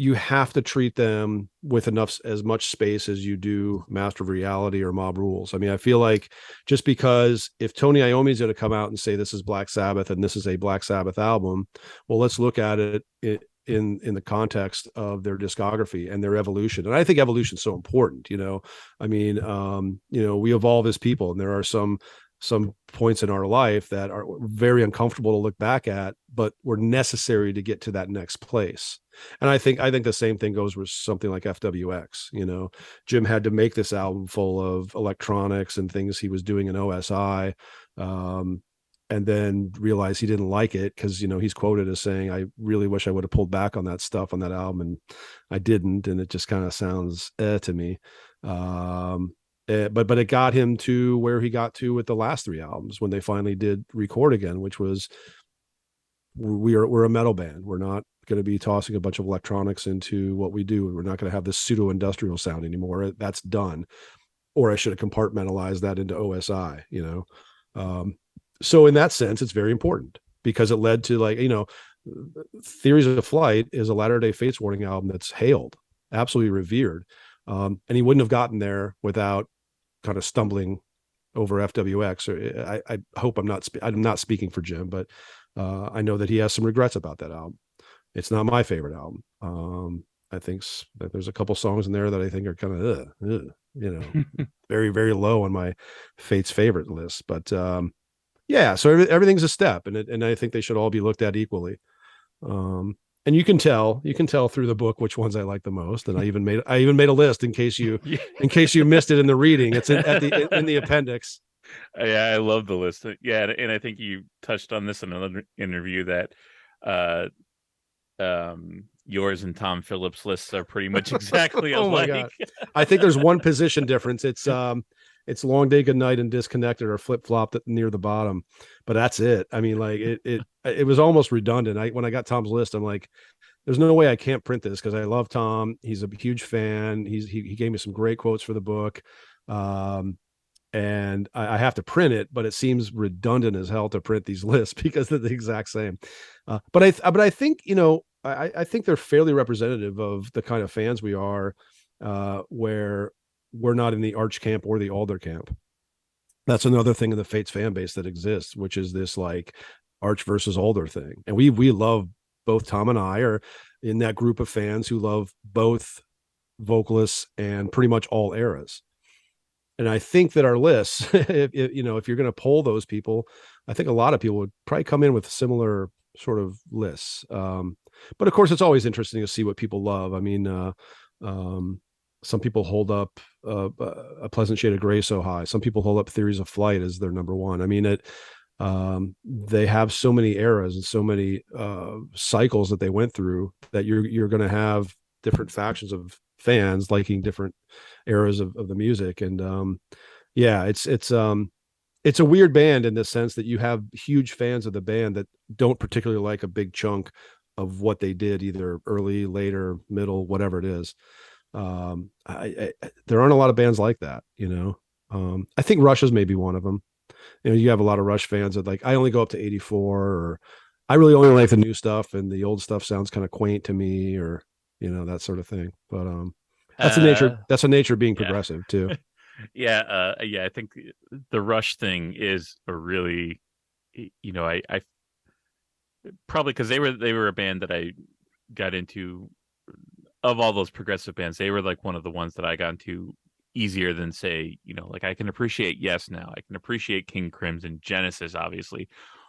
you have to treat them with as much space as you do Master of Reality or Mob Rules. I mean, I feel like just because if Tony Iommi's going to come out and say this is Black Sabbath and this is a Black Sabbath album, well, let's look at it in the context of their discography and their evolution. And I think evolution is so important. I mean, we evolve as people, and there are some points in our life that are very uncomfortable to look back at, but were necessary to get to that next place. And I think the same thing goes with something like FWX. Jim had to make this album full of electronics and things he was doing in OSI, and then realized he didn't like it because he's quoted as saying, "I really wish I would have pulled back on that stuff on that album, and I didn't, and it just kind of sounds to me." But it got him to where he got to with the last three albums when they finally did record again, which was, we're a metal band. We're not going to be tossing a bunch of electronics into what we do. We're not going to have this pseudo industrial sound anymore. That's done. Or I should have compartmentalized that into OSI, so in that sense, it's very important because it led to Theories of Flight is a Latter-day Fates Warning album that's hailed, absolutely revered. And he wouldn't have gotten there without kind of stumbling over FWX. Or I hope I'm not speaking for Jim, but I know that he has some regrets about that album. It's not my favorite album. I think that there's a couple songs in there that I think are kind of, very, very low on my Fates favorite list. But yeah, so everything's a step, and I think they should all be looked at equally. And you can tell through the book which ones I like the most. And I even made a list in case you missed it in the reading. It's in the appendix.
Yeah, I love the list. Yeah, and I think you touched on this in another interview that yours and Tom Phillips' lists are pretty much exactly
oh my
alike.
God. I think there's one position difference. It's Long Day Goodnight and Disconnected or flip-flopped near the bottom, but that's it. I mean, like it was almost redundant. When I got Tom's list, I'm like, there's no way I can't print this because I love Tom. He's a huge fan. He gave me some great quotes for the book. And I have to print it, but it seems redundant as hell to print these lists because they're the exact same. But I think, I think they're fairly representative of the kind of fans we are, where we're not in the Arch camp or the Alder camp. That's another thing in the Fates fan base that exists, which is this like Arch versus Alder thing. And we love, both Tom and I are in that group of fans who love both vocalists and pretty much all eras. And I think that our lists, if you're going to poll those people, I think a lot of people would probably come in with similar sort of lists. But of course, it's always interesting to see what people love. I mean, some people hold up A Pleasant Shade of Gray so high. Some people hold up Theories of Flight as their number one. I mean, they have so many eras and so many cycles that they went through that you're going to have different factions of fans liking different eras of the music. And yeah, it's a weird band in the sense that you have huge fans of the band that don't particularly like a big chunk of what they did, either early, later, middle, whatever it is. There aren't a lot of bands like that, I think Rush is maybe one of them. You have a lot of Rush fans that like, I only go up to 84, or I really only like the new stuff and the old stuff sounds kind of quaint to me, or that sort of thing. But that's the nature of being progressive too.
Yeah, I think the Rush thing is a really, I probably because they were a band that I got into. Of all those progressive bands, they were like one of the ones that I got into easier than, say, like I can appreciate Yes now, I can appreciate King Crimson, Genesis, obviously,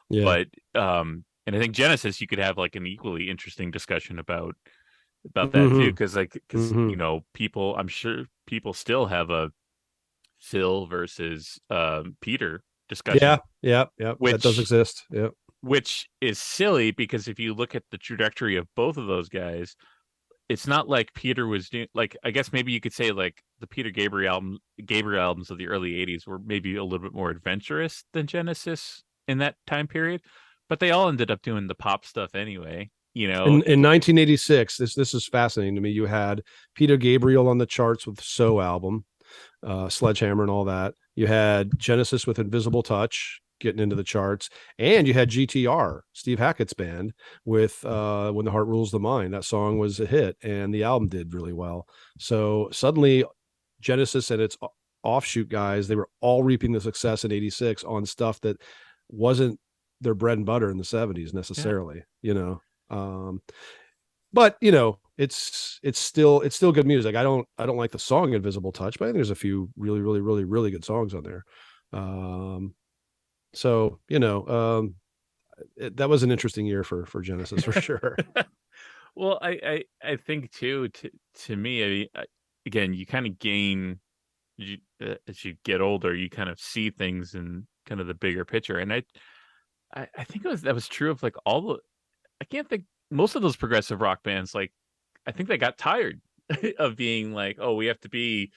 Yeah.
But and I think Genesis you could have like an equally interesting discussion about that too, because people, I'm sure people still have a Phil versus Peter discussion.
Yeah. That does exist. Yeah.
Which is silly because if you look at the trajectory of both of those guys, it's not like Peter was doing, like, I guess maybe you could say like the Peter Gabriel albums of the early 80s were maybe a little bit more adventurous than Genesis in that time period, but they all ended up doing the pop stuff anyway. In
1986, this is fascinating to me. You had Peter Gabriel on the charts with So album, Sledgehammer and all that. You had Genesis with Invisible Touch getting into the charts, and you had GTR, Steve Hackett's band, with When the Heart Rules the Mind. That song was a hit and the album did really well. So suddenly Genesis and its offshoot guys, they were all reaping the success in 86 on stuff that wasn't their bread and butter in the 70s necessarily. but you know, it's still good music. I don't like the song Invisible Touch, but I think there's a few really, really, really, really good songs on there. Um, so you know, that was an interesting year for Genesis for sure.
Well, I think too, to me, I mean, again, you kind of gain as you get older, you kind of see things in kind of the bigger picture. And I think that was true of like all the, I can't think, most of those progressive rock bands, like, I think they got tired of being like, oh, we have to be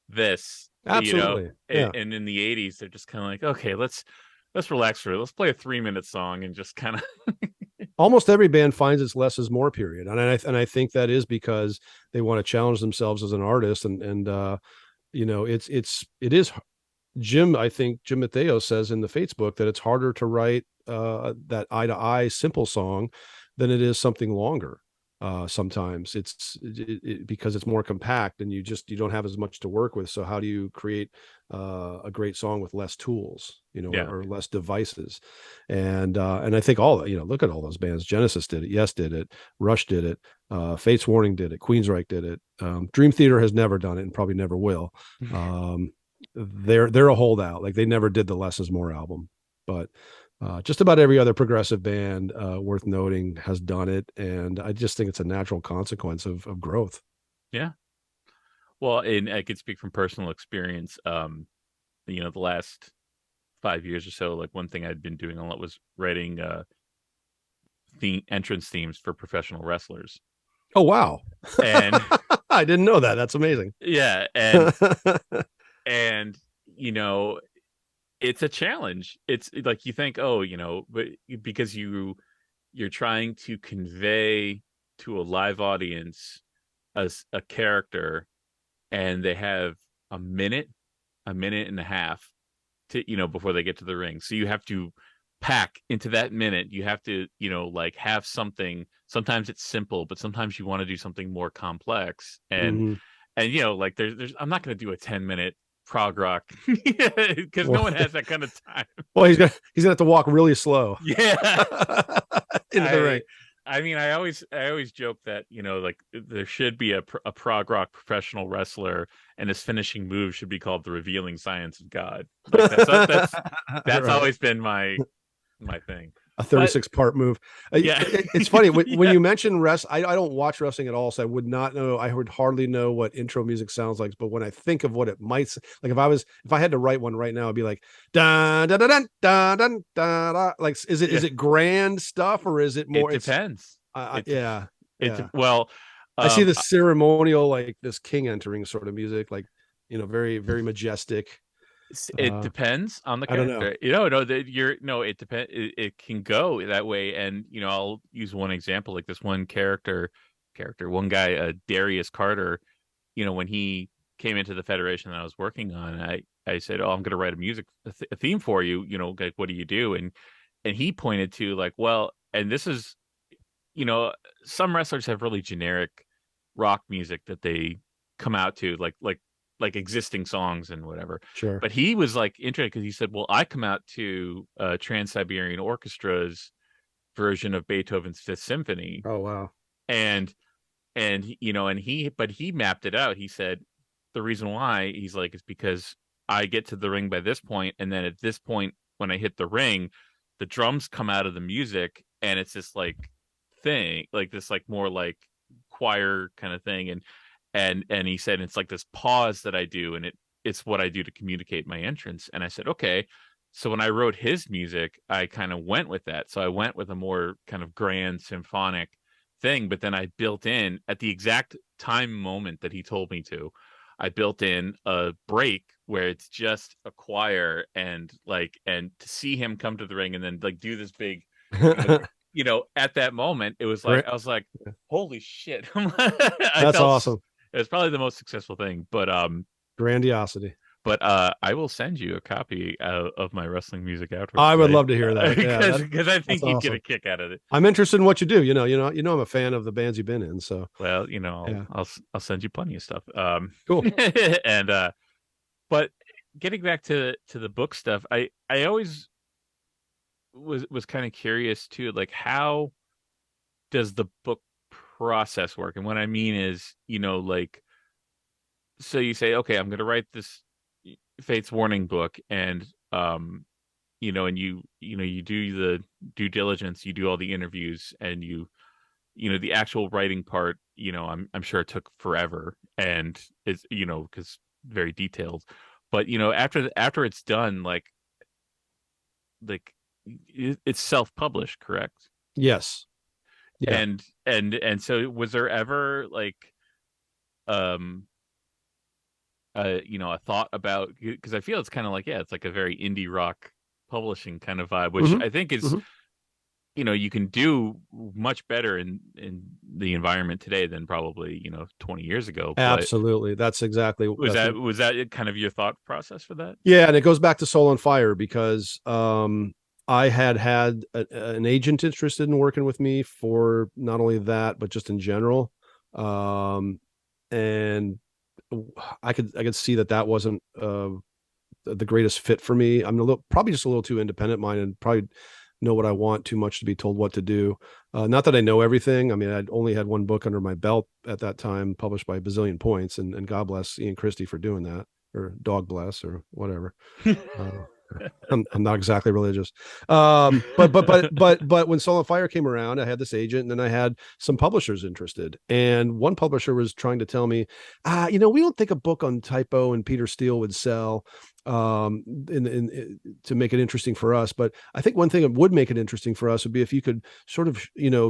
this,
Absolutely, yeah.
and in the 80s, they're just kind of like, okay, let's relax for it. Let's play a 3-minute song and just kind of,
Almost every band finds its less is more period, and I think that is because they want to challenge themselves as an artist, and you know, it is Jim. I think Jim Matheos says in the Fates book that it's harder to write that eye to eye simple song than it is something longer. Sometimes because it's more compact and you don't have as much to work with. So how do you create a great song with less tools, you know,
yeah,
or less devices? And I think all, you know, look at all those bands. Genesis did it. Yes, did it. Rush did it. Fates Warning did it. Queensryche did it. Dream Theater has never done it and probably never will. Um, they're a holdout. Like they never did the Less is More album, but just about every other progressive band worth noting has done it, and I just think it's a natural consequence of growth.
yeah. Well, and I could speak from personal experience. The last 5 years or so, like one thing I'd been doing a lot was writing entrance themes for professional wrestlers.
Oh wow,
And
I didn't know that. That's amazing.
yeah, and you know, it's a challenge. It's like you think, oh, but because you're trying to convey to a live audience a character, and they have a minute and a half to, before they get to the ring. So you have to pack into that minute. You have to, like have something. Sometimes it's simple, but sometimes you want to do something more complex.
Mhm.
And like there's I'm not going to do a 10-minute prog rock because no
Well,
one has that kind of time.
well, he's gonna have to walk really slow
Yeah.
into the ring.
I I mean, I always joke that, like there should be a prog rock professional wrestler, and his finishing move should be called the revealing science of God. Like that's
Right.
always been my thing.
A
But
36 part move.
yeah.
It's funny when
Yeah.
you mention I don't watch wrestling at all, so I would not know. I would hardly know what intro music sounds like. But when I think of what it might like, if I had to write one right now, it'd be like da da da da da da da da. Like, is
Yeah.
it grand stuff or is it
It
more? It's
depends. It
yeah, yeah.
well,
I see
um
this ceremonial, like this king entering sort of music, like, you know, very very majestic.
It
Uh,
depends on the
I don't know.
character. No, that you're no, it depend it can go that way. And I'll use one example, like this one one guy, Darius Carter, when he came into the Federation that I was working on, I said, "Oh, I'm going to write a theme for you, like what do you do?" And he pointed to like, well, and this is, you know, some wrestlers have really generic rock music that they come out to, like existing songs and whatever.
Sure.
But he was like interested because he said, "Well, I come out to Trans-Siberian Orchestra's version of Beethoven's Fifth Symphony,"
Oh wow.
and he mapped it out. He said the reason why he's like is because I get to the ring by this point, and then at this point when I hit the ring, the drums come out of the music, and it's this like thing, like this like more like choir kind of thing, and he said it's like this pause that I do, and it's what I do to communicate my entrance. And I said, okay. So when I wrote his music, I kind of went with that. So I went with a more kind of grand symphonic thing, but then I built in at the exact time moment that he told me to. I built in a break where it's just a choir, and to see him come to the ring and then like do this big, you know, at that moment, it was like
Great.
I was like, holy shit. I
That's
felt
awesome.
it was probably the most successful thing,
Grandiosity.
but I will send you a copy of my wrestling music afterwards
I would love to hear that. Yeah,
because I
that's
think you'd get a
awesome.
kick out of it.
I'm interested in what you do. I'm a fan of the bands you've been in. So
Well,
yeah,
I'll send you plenty of stuff.
cool.
And but getting back to the book stuff, I always was kind of curious too, like how does the book process work? And what I mean is, like, so you say, okay, I'm going to write this Fates Warning book, and and you do the due diligence, you do all the interviews, and the actual writing part, I'm sure it took forever, and it's, because very detailed. But after it's done, like it's self-published, correct?
Yes. Yeah.
And so was there ever like um a thought about, because I feel it's kind of like, yeah, it's like a very indie rock publishing kind of vibe, which
Hmm.
I think is,
Hmm.
you can do much better in the environment today than probably 20 years ago. But
Absolutely.
was
That's
that was that kind of your thought process for that?
yeah, and it goes back to Soul on Fire because I had an agent interested in working with me for not only that but just in general, and I could see that wasn't the greatest fit for me. I'm probably just a little too independent minded. Probably know what I want too much to be told what to do. Not that I know everything. I mean, I'd only had one book under my belt at that time, published by Bazillion Points, and God bless Ian Christie for doing that, or dog bless, or whatever. Uh, I'm not exactly religious. But when Soul on Fire came around, I had this agent, and then I had some publishers interested. And one publisher was trying to tell me, we don't think a book on Typo and Peter Steele would sell to make it interesting for us. But I think one thing that would make it interesting for us would be if you could sort of,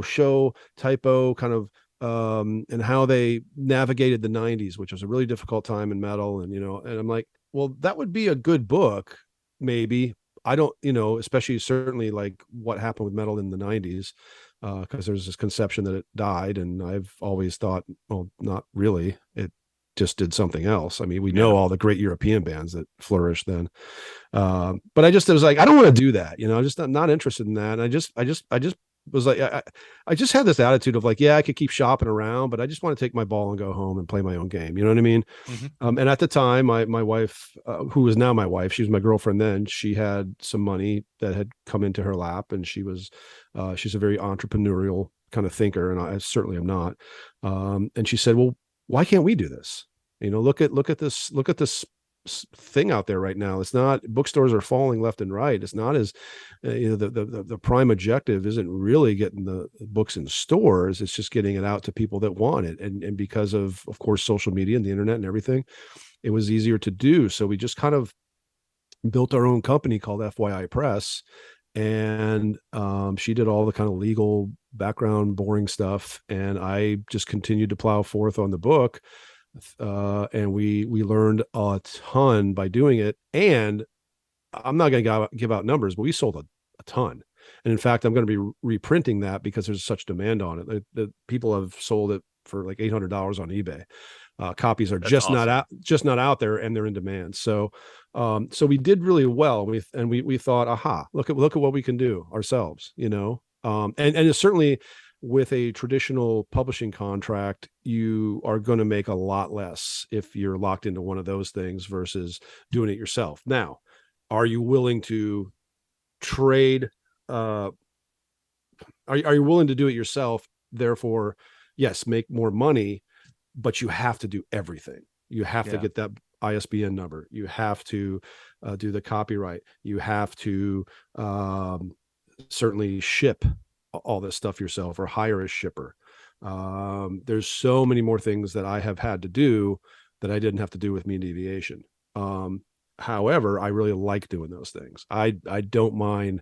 show Typo kind of and how they navigated the 90s, which was a really difficult time in metal. And I'm like, well, that would be a good book, maybe. I don't, especially certainly like what happened with metal in the 90s, because there's this conception that it died. And I've always thought, well, not really. It just did something else. I mean, we
Yeah.
know all the great European bands that flourished then. But I was like, I don't want to do that. I'm just not interested in that. And I just was like, I just had this attitude of like, yeah, I could keep shopping around, but I just want to take my ball and go home and play my own game. You know what I mean?
Hmm.
And at the time, my wife, who is now my wife, she was my girlfriend then. She had some money that had come into her lap, and she's a very entrepreneurial kind of thinker, and I certainly am not. And she said, "Well, why can't we do this? Look at this thing out there right now. It's not, bookstores are falling left and right. It's not as the prime objective isn't really getting the books in stores. It's just getting it out to people that want it. And because of course, social media and the internet and everything, it was easier to do. So we just kind of built our own company called FYI Press. And she did all the kind of legal background, boring stuff. And I just continued to plow forth on the book. And we learned a ton by doing it. And I'm not going to give out numbers, but we sold a ton. And in fact, I'm going to be reprinting that because there's such demand on it. The people have sold it for like $800 on eBay. Copies are
That's
just
awesome.
not out there, and they're in demand. So we did really well. We thought, aha, look at what we can do ourselves. And it's certainly, with a traditional publishing contract, you are going to make a lot less if you're locked into one of those things versus doing it yourself. Now, are you willing to trade? Are you willing to do it yourself? Therefore, yes, make more money, but you have to do everything. You have to
Yeah.
get that ISBN number. You have to do the copyright. You have to certainly ship all this stuff yourself or hire a shipper. There's so many more things that I have had to do that I didn't have to do with Mean Deviation. However, I really like doing those things. I don't mind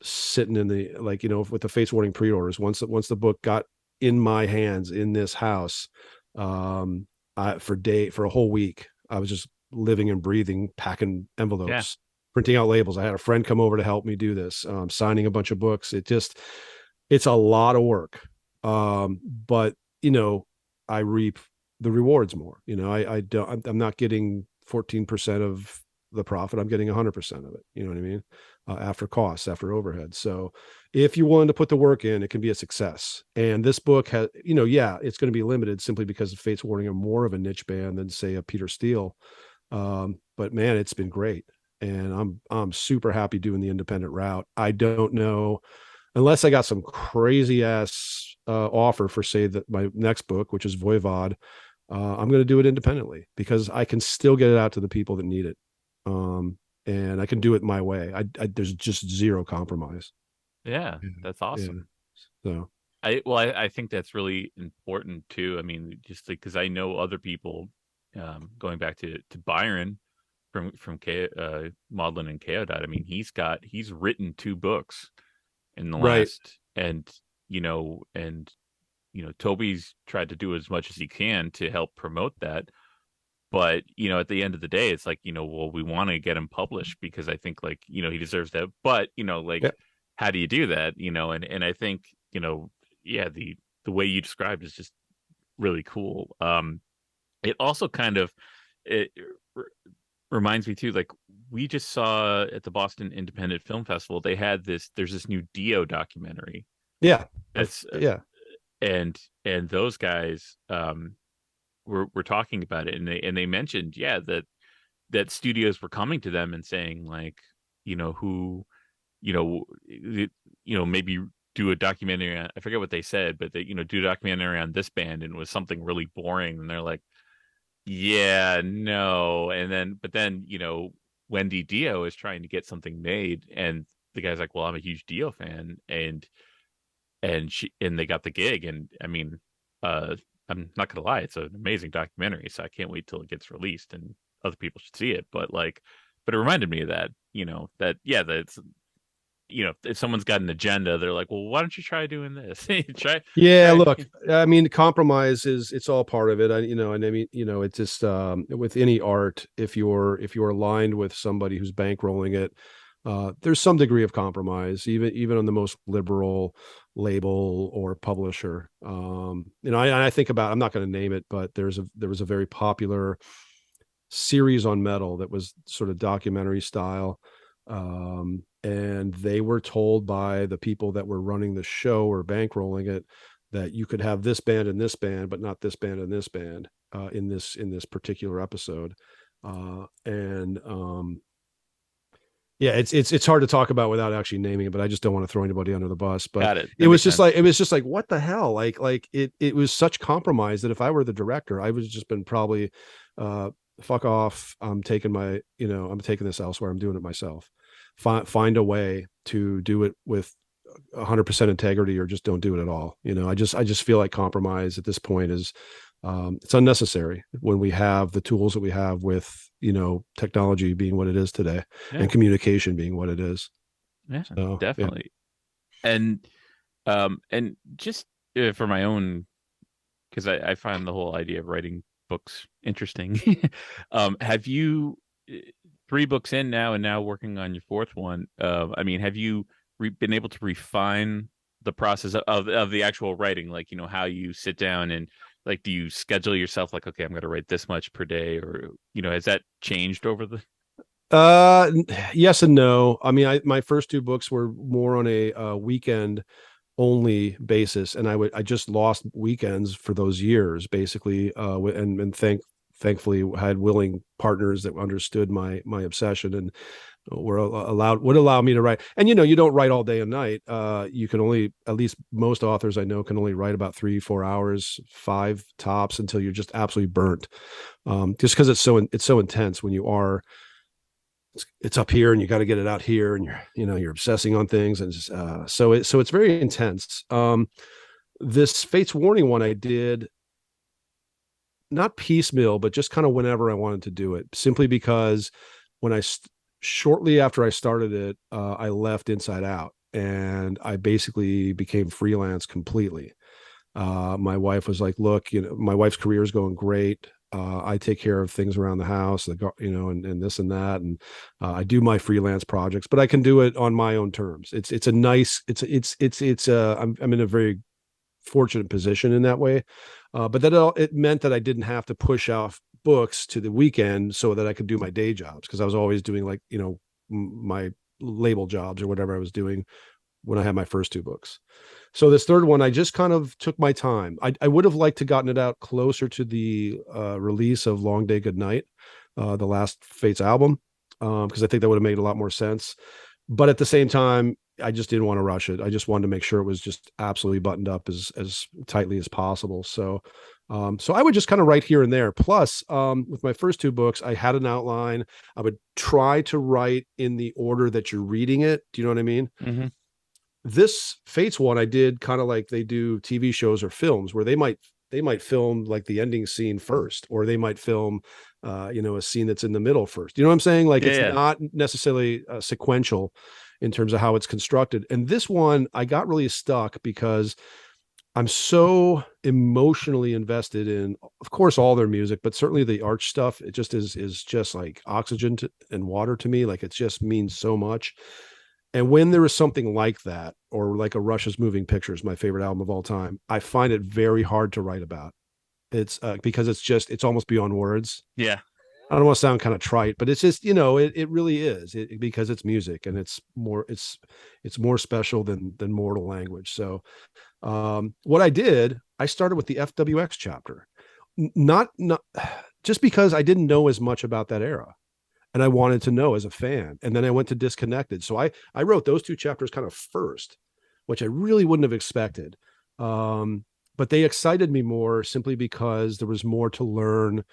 sitting in the, like, with the Fates Warning pre-orders. Once the book got in my hands in this house, for a whole week, I was just living and breathing, packing
Yeah.
envelopes, printing out labels. I had a friend come over to help me do this, signing a bunch of books. It's a lot of work. But I reap the rewards more. I don't, I'm not getting 14% of the profit. I'm getting 100% of it. You know what I mean? After costs, after overhead. So if you're willing to put the work in, it can be a success. And this book has, yeah, it's going to be limited simply because of Fates Warning are more of a niche band than, say, a Peter Steele. But man, it's been great. And I'm super happy doing the independent route. I don't know unless I got some crazy ass offer for, say, that my next book, which is Voivod, I'm going to do it independently because I can still get it out to the people that need it. And I can do it my way. There's just zero compromise.
Yeah,
Yeah.
that's
Yeah.
awesome.
So
I think that's really important too. I mean, just because I know other people, going back to Byron from Maudlin and Chaodot. I mean, he's written 2 books in the
right.
last, and Toby's tried to do as much as he can to help promote that. But at the end of the day, it's like, well, we want to get him published because I think, like, he deserves that. But
Yeah.
like, how do you do that? And I think, yeah, the way you described is just really cool. It also kind of it r- reminds me too, like, we just saw at the Boston Independent Film Festival, there's this new Dio documentary
Yeah.
that's
Yeah.
and those guys were talking about it, and they mentioned, yeah, that studios were coming to them and saying, like, who, maybe do a documentary on, I forget what they said, but they, do a documentary on this band, and it was something really boring, and they're like, yeah, no. But then, Wendy Dio is trying to get something made, and the guy's like, well, I'm a huge Dio fan, and they got the gig, and I mean, uh I'm not gonna lie, it's an amazing documentary, so I can't wait till it gets released and other people should see it. But it reminded me of that, that, yeah, that it's, if someone's got an agenda, they're like, well, why don't you try doing this?
Yeah,
Try.
look, I mean, compromise it's all part of it. And I mean, it's just with any art, if you're aligned with somebody who's bankrolling it, there's some degree of compromise, even on the most liberal label or publisher. I think about, I'm not going to name it, but there was a very popular series on metal that was sort of documentary style. And they were told by the people that were running the show or bankrolling it that you could have this band and this band, but not this band and this band in this particular episode. And Yeah, it's hard to talk about without actually naming it, but I just don't want to throw anybody under the bus. But
Got it.
it
That
was
makes
just
sense.
like it was just like what the hell? Like it was such compromise that if I were the director, I would just been probably uh fuck off. I'm taking this elsewhere. I'm doing it myself. Find a way to do it with 100% integrity, or just don't do it at all. I just feel like compromise at this point is it's unnecessary when we have the tools that we have, with technology being what it is today
Yeah.
and communication being what it is.
Yeah,
So yeah.
definitely. And just, for my own, because I find the whole idea of writing books interesting. Have you, 3 books in now, and now working on your fourth one? I mean, have you been able to refine the process of the actual writing? Like, how you sit down and, like, do you schedule yourself, like, okay, I'm going to write this much per day, or has that changed over the?
uh yes and no. I mean, my first 2 books were more on a weekend only basis, and I just lost weekends for those years, basically. And thankfully had willing partners that understood my obsession, and would allow me to write. And you don't write all day and night. You can only, at least most authors I know, can only write about 3-4 hours, 5 tops, until you're just absolutely burnt. Just because it's so intense when it's up here and you got to get it out here, and you're obsessing on things, and so it's very intense. This Fates Warning one I did not piecemeal, but just kind of whenever I wanted to do it, simply because when shortly after I started it, I left Inside Out, and I basically became freelance completely. My wife was like, look, my wife's career is going great. I take care of things around the house, and this and that. And I do my freelance projects, but I can do it on my own terms. It's a nice, I'm in a very fortunate position in that way. But it meant that I didn't have to push off books to the weekend so that I could do my day jobs. Cause I was always doing, like, my label jobs or whatever I was doing when I had my first 2 books. So this third one, I just kind of took my time. I would have liked to gotten it out closer to the release of Long Day Good Night, the last Fates album, because I think that would have made a lot more sense. But at the same time, I just didn't want to rush it. I just wanted to make sure it was just absolutely buttoned up as tightly as possible. So, so I would just kind of write here and there. Plus, with my first two books, I had an outline. I would try to write in the order that you're reading it. Do you know what I mean?
Hmm.
This Fates one, I did kind of like they do TV shows or films where they might film like the ending scene first, or they might film, a scene that's in the middle first. You know what I'm saying? Like
Yeah,
it's
yeah.
not necessarily sequential in terms of how it's constructed. And this one, I got really stuck because I'm so emotionally invested in, of course, all their music, but certainly the arch stuff. It just is just like oxygen and water to me. Like it just means so much. And when there is something like that, or like a Rush's Moving Pictures, my favorite album of all time, I find it very hard to write about. It's because it's almost beyond words.
Yeah.
I don't want to sound kind of trite, but it's just, it really is because it's music, and it's more special than mortal language. So, what I did, I started with the FWX chapter, not just because I didn't know as much about that era, and I wanted to know as a fan. And then I went to Disconnected. So I wrote those two chapters kind of first, which I really wouldn't have expected. But they excited me more simply because there was more to learn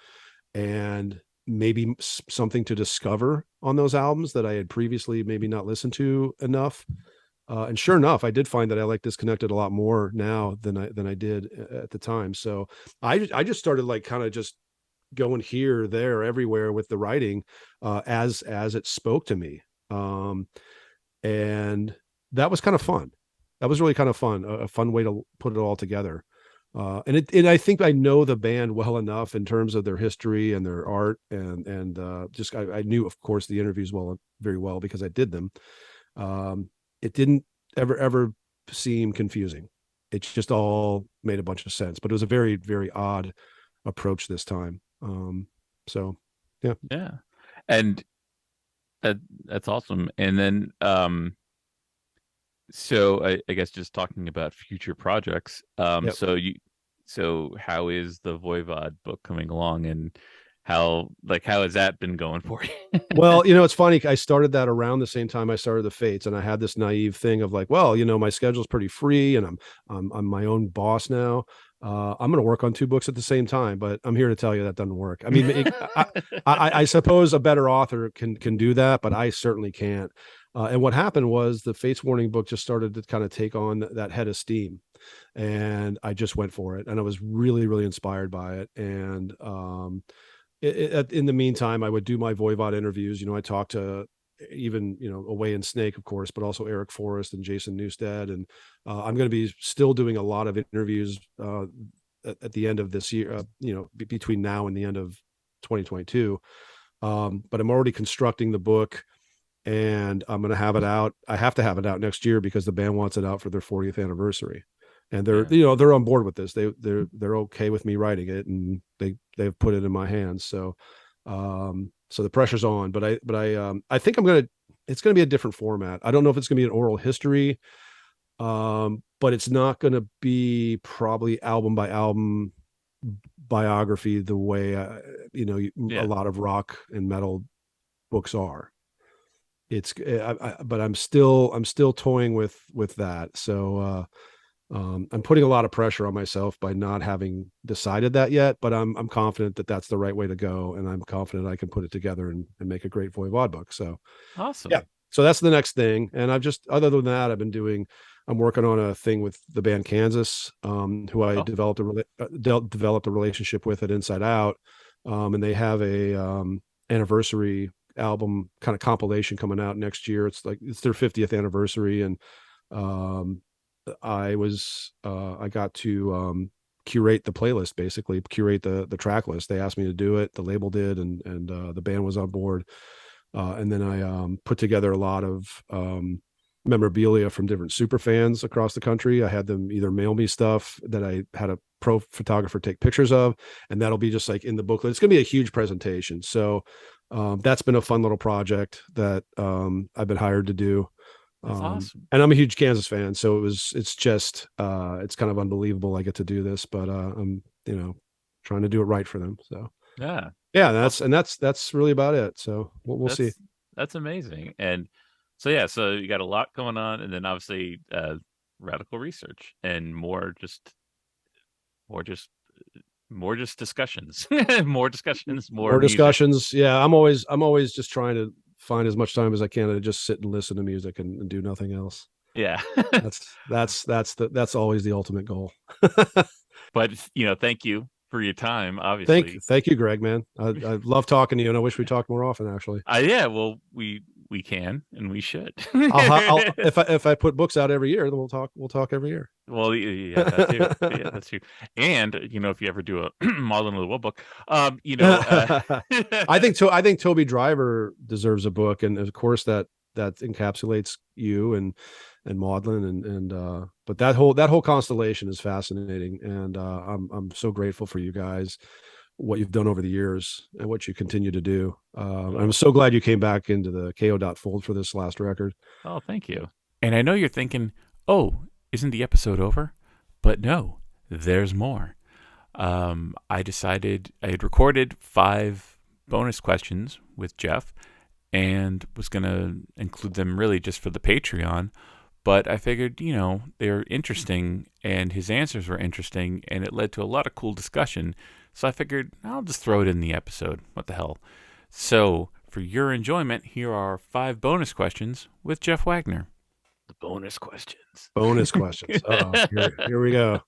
and maybe something to discover on those albums that I had previously maybe not listened to enough. And sure enough, I did find that I like Disconnected a lot more now than I did at the time. So I just started like kind of just going here, there, everywhere with the writing, as it spoke to me, and that was kind of fun. That was really kind of fun, a fun way to put it all together. And I think I know the band well enough in terms of their history and their art, and just I knew, of course, the interviews very well because I did them. It didn't ever seem confusing. It just all made a bunch of sense, but it was a very, very odd approach this time. So yeah.
Yeah. And that's awesome. And then so I guess just talking about future projects.
Yep.
So how is the Voivod book coming along, and how has that been going for you?
Well, it's funny. I started that around the same time I started the Fates, and I had this naive thing of like, well, my schedule's pretty free, and I'm my own boss now. I'm going to work on two books at the same time, but I'm here to tell you that doesn't work. I mean, I suppose a better author can do that, but I certainly can't. And what happened was the Fates Warning book just started to kind of take on that head of steam, and I just went for it, and I was really, really inspired by it. And in the meantime, I would do my Voivod interviews. I talked to even, Away in Snake, of course, but also Eric Forrest and Jason Newsted. And I'm going to be still doing a lot of interviews at the end of this year, between now and the end of 2022. But I'm already constructing the book, and I'm going to have it out. I have to have it out next year because the band wants it out for their 40th anniversary. And they're
Yeah.
they're on board with this. They're okay with me writing it, and they've put it in my hands. So so the pressure's on. But I think it's gonna be a different format. I don't know if it's gonna be an oral history, but it's not gonna be probably album by album biography the way a
Yeah.
lot of rock and metal books are. But I'm still toying with that. So I'm putting a lot of pressure on myself by not having decided that yet, but I'm confident that that's the right way to go, and I'm confident I can put it together and make a great Voivod book. So yeah,
Awesome.
so that's the next thing. And other than that, I'm working on a thing with the band Kansas, who I
Oh,
developed a relationship with at Inside Out, and they have a anniversary album kind of compilation coming out next year. It's their 50th anniversary, and um, I got to curate the playlist, basically curate the track list. They asked me to do it, the label did, and the band was on board. And then I put together a lot of memorabilia from different super fans across the country. I had them either mail me stuff that I had a pro photographer take pictures of, and that'll be just like in the booklet. It's going to be a huge presentation. So that's been a fun little project that I've been hired to do.
that's awesome.
And I'm a huge Kansas fan, so it's just it's kind of unbelievable I get to do this, but I'm trying to do it right for them. So
Yeah.
yeah,
Well,
that's really about it. So we'll see.
that's amazing. And So you got a lot going on, and then obviously radical research and more just more just discussions, more discussions, more
More
music.
discussions. Yeah, I'm always just trying to find as much time as I can to just sit and listen to music and do nothing else.
Yeah.
That's always the ultimate goal.
But thank you for your time.
Thank
Obviously,
thank you, Greg, man. I love talking to you, and I wish we talked more often. Actually,
yeah. Well, we can and we should.
I'll if I put books out every year, then we'll talk every year.
Well, yeah, that too. Yeah, that's true. And if you ever do a model of the World book,
I think Toby Driver deserves a book, and of course that encapsulates you and Maudlin and but that whole constellation is fascinating, and I'm so grateful for you guys, what you've done over the years and what you continue to do. I'm so glad you came back into the KO fold for this last record.
oh, thank you. And I know you're thinking, oh, isn't the episode over? But no, there's more. I decided I had recorded 5 bonus questions with Jeff and was going to include them really just for the Patreon. But I figured, they're interesting and his answers were interesting and it led to a lot of cool discussion. So I figured I'll just throw it in the episode. What the hell? So for your enjoyment, here are 5 bonus questions with Jeff Wagner. The bonus questions.
Bonus questions. Oh, here we go.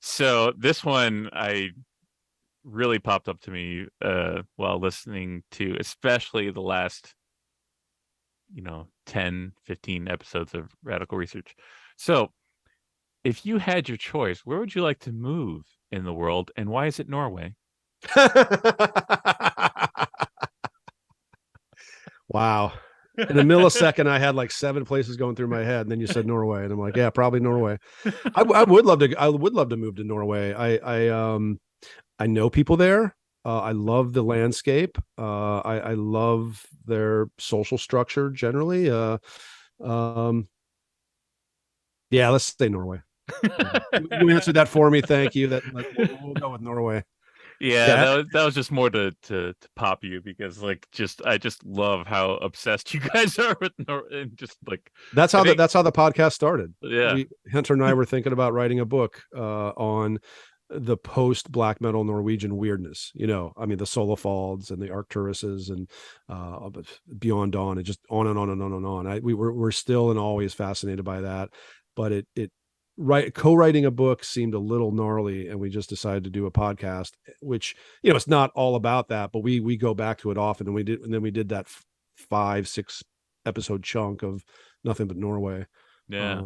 So this one I really popped up to me while listening to especially the last 10 15 episodes of Radical Research. So if you had your choice, where would you like to move in the world, and why is it Norway?
Wow. In a millisecond, I had like 7 places going through my head, and then you said Norway, and I'm like, yeah, probably Norway. I would love to. I would love to move to Norway. I know people there. I love the landscape. I love their social structure generally. Yeah, let's say Norway. You answered that for me. Thank you. We'll go with Norway.
Yeah, that was just more to pop you because I just love how obsessed you guys are with and just like
that's how the podcast started.
Yeah,
Hunter and I were thinking about writing a book on the post black metal Norwegian weirdness. I mean the Solifalds and the Arcturuses and Beyond Dawn and just on and on and on and on. We're still and always fascinated by that, but it co-writing a book seemed a little gnarly, and we just decided to do a podcast, which it's not all about that, but we go back to it often, and we did that 5-6 episode chunk of nothing but Norway.
Yeah.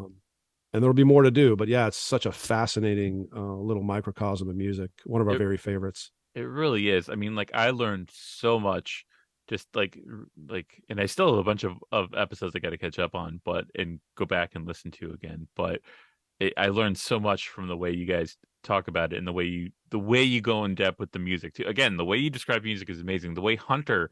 And there'll be more to do, but yeah, it's such a fascinating little microcosm of music. One of our very favorites.
It really is. I mean, I learned so much just and I still have a bunch of episodes I got to catch up on, and go back and listen to again. But I learned so much from the way you guys talk about it and the way you go in depth with the music too. Again, the way you describe music is amazing. The way Hunter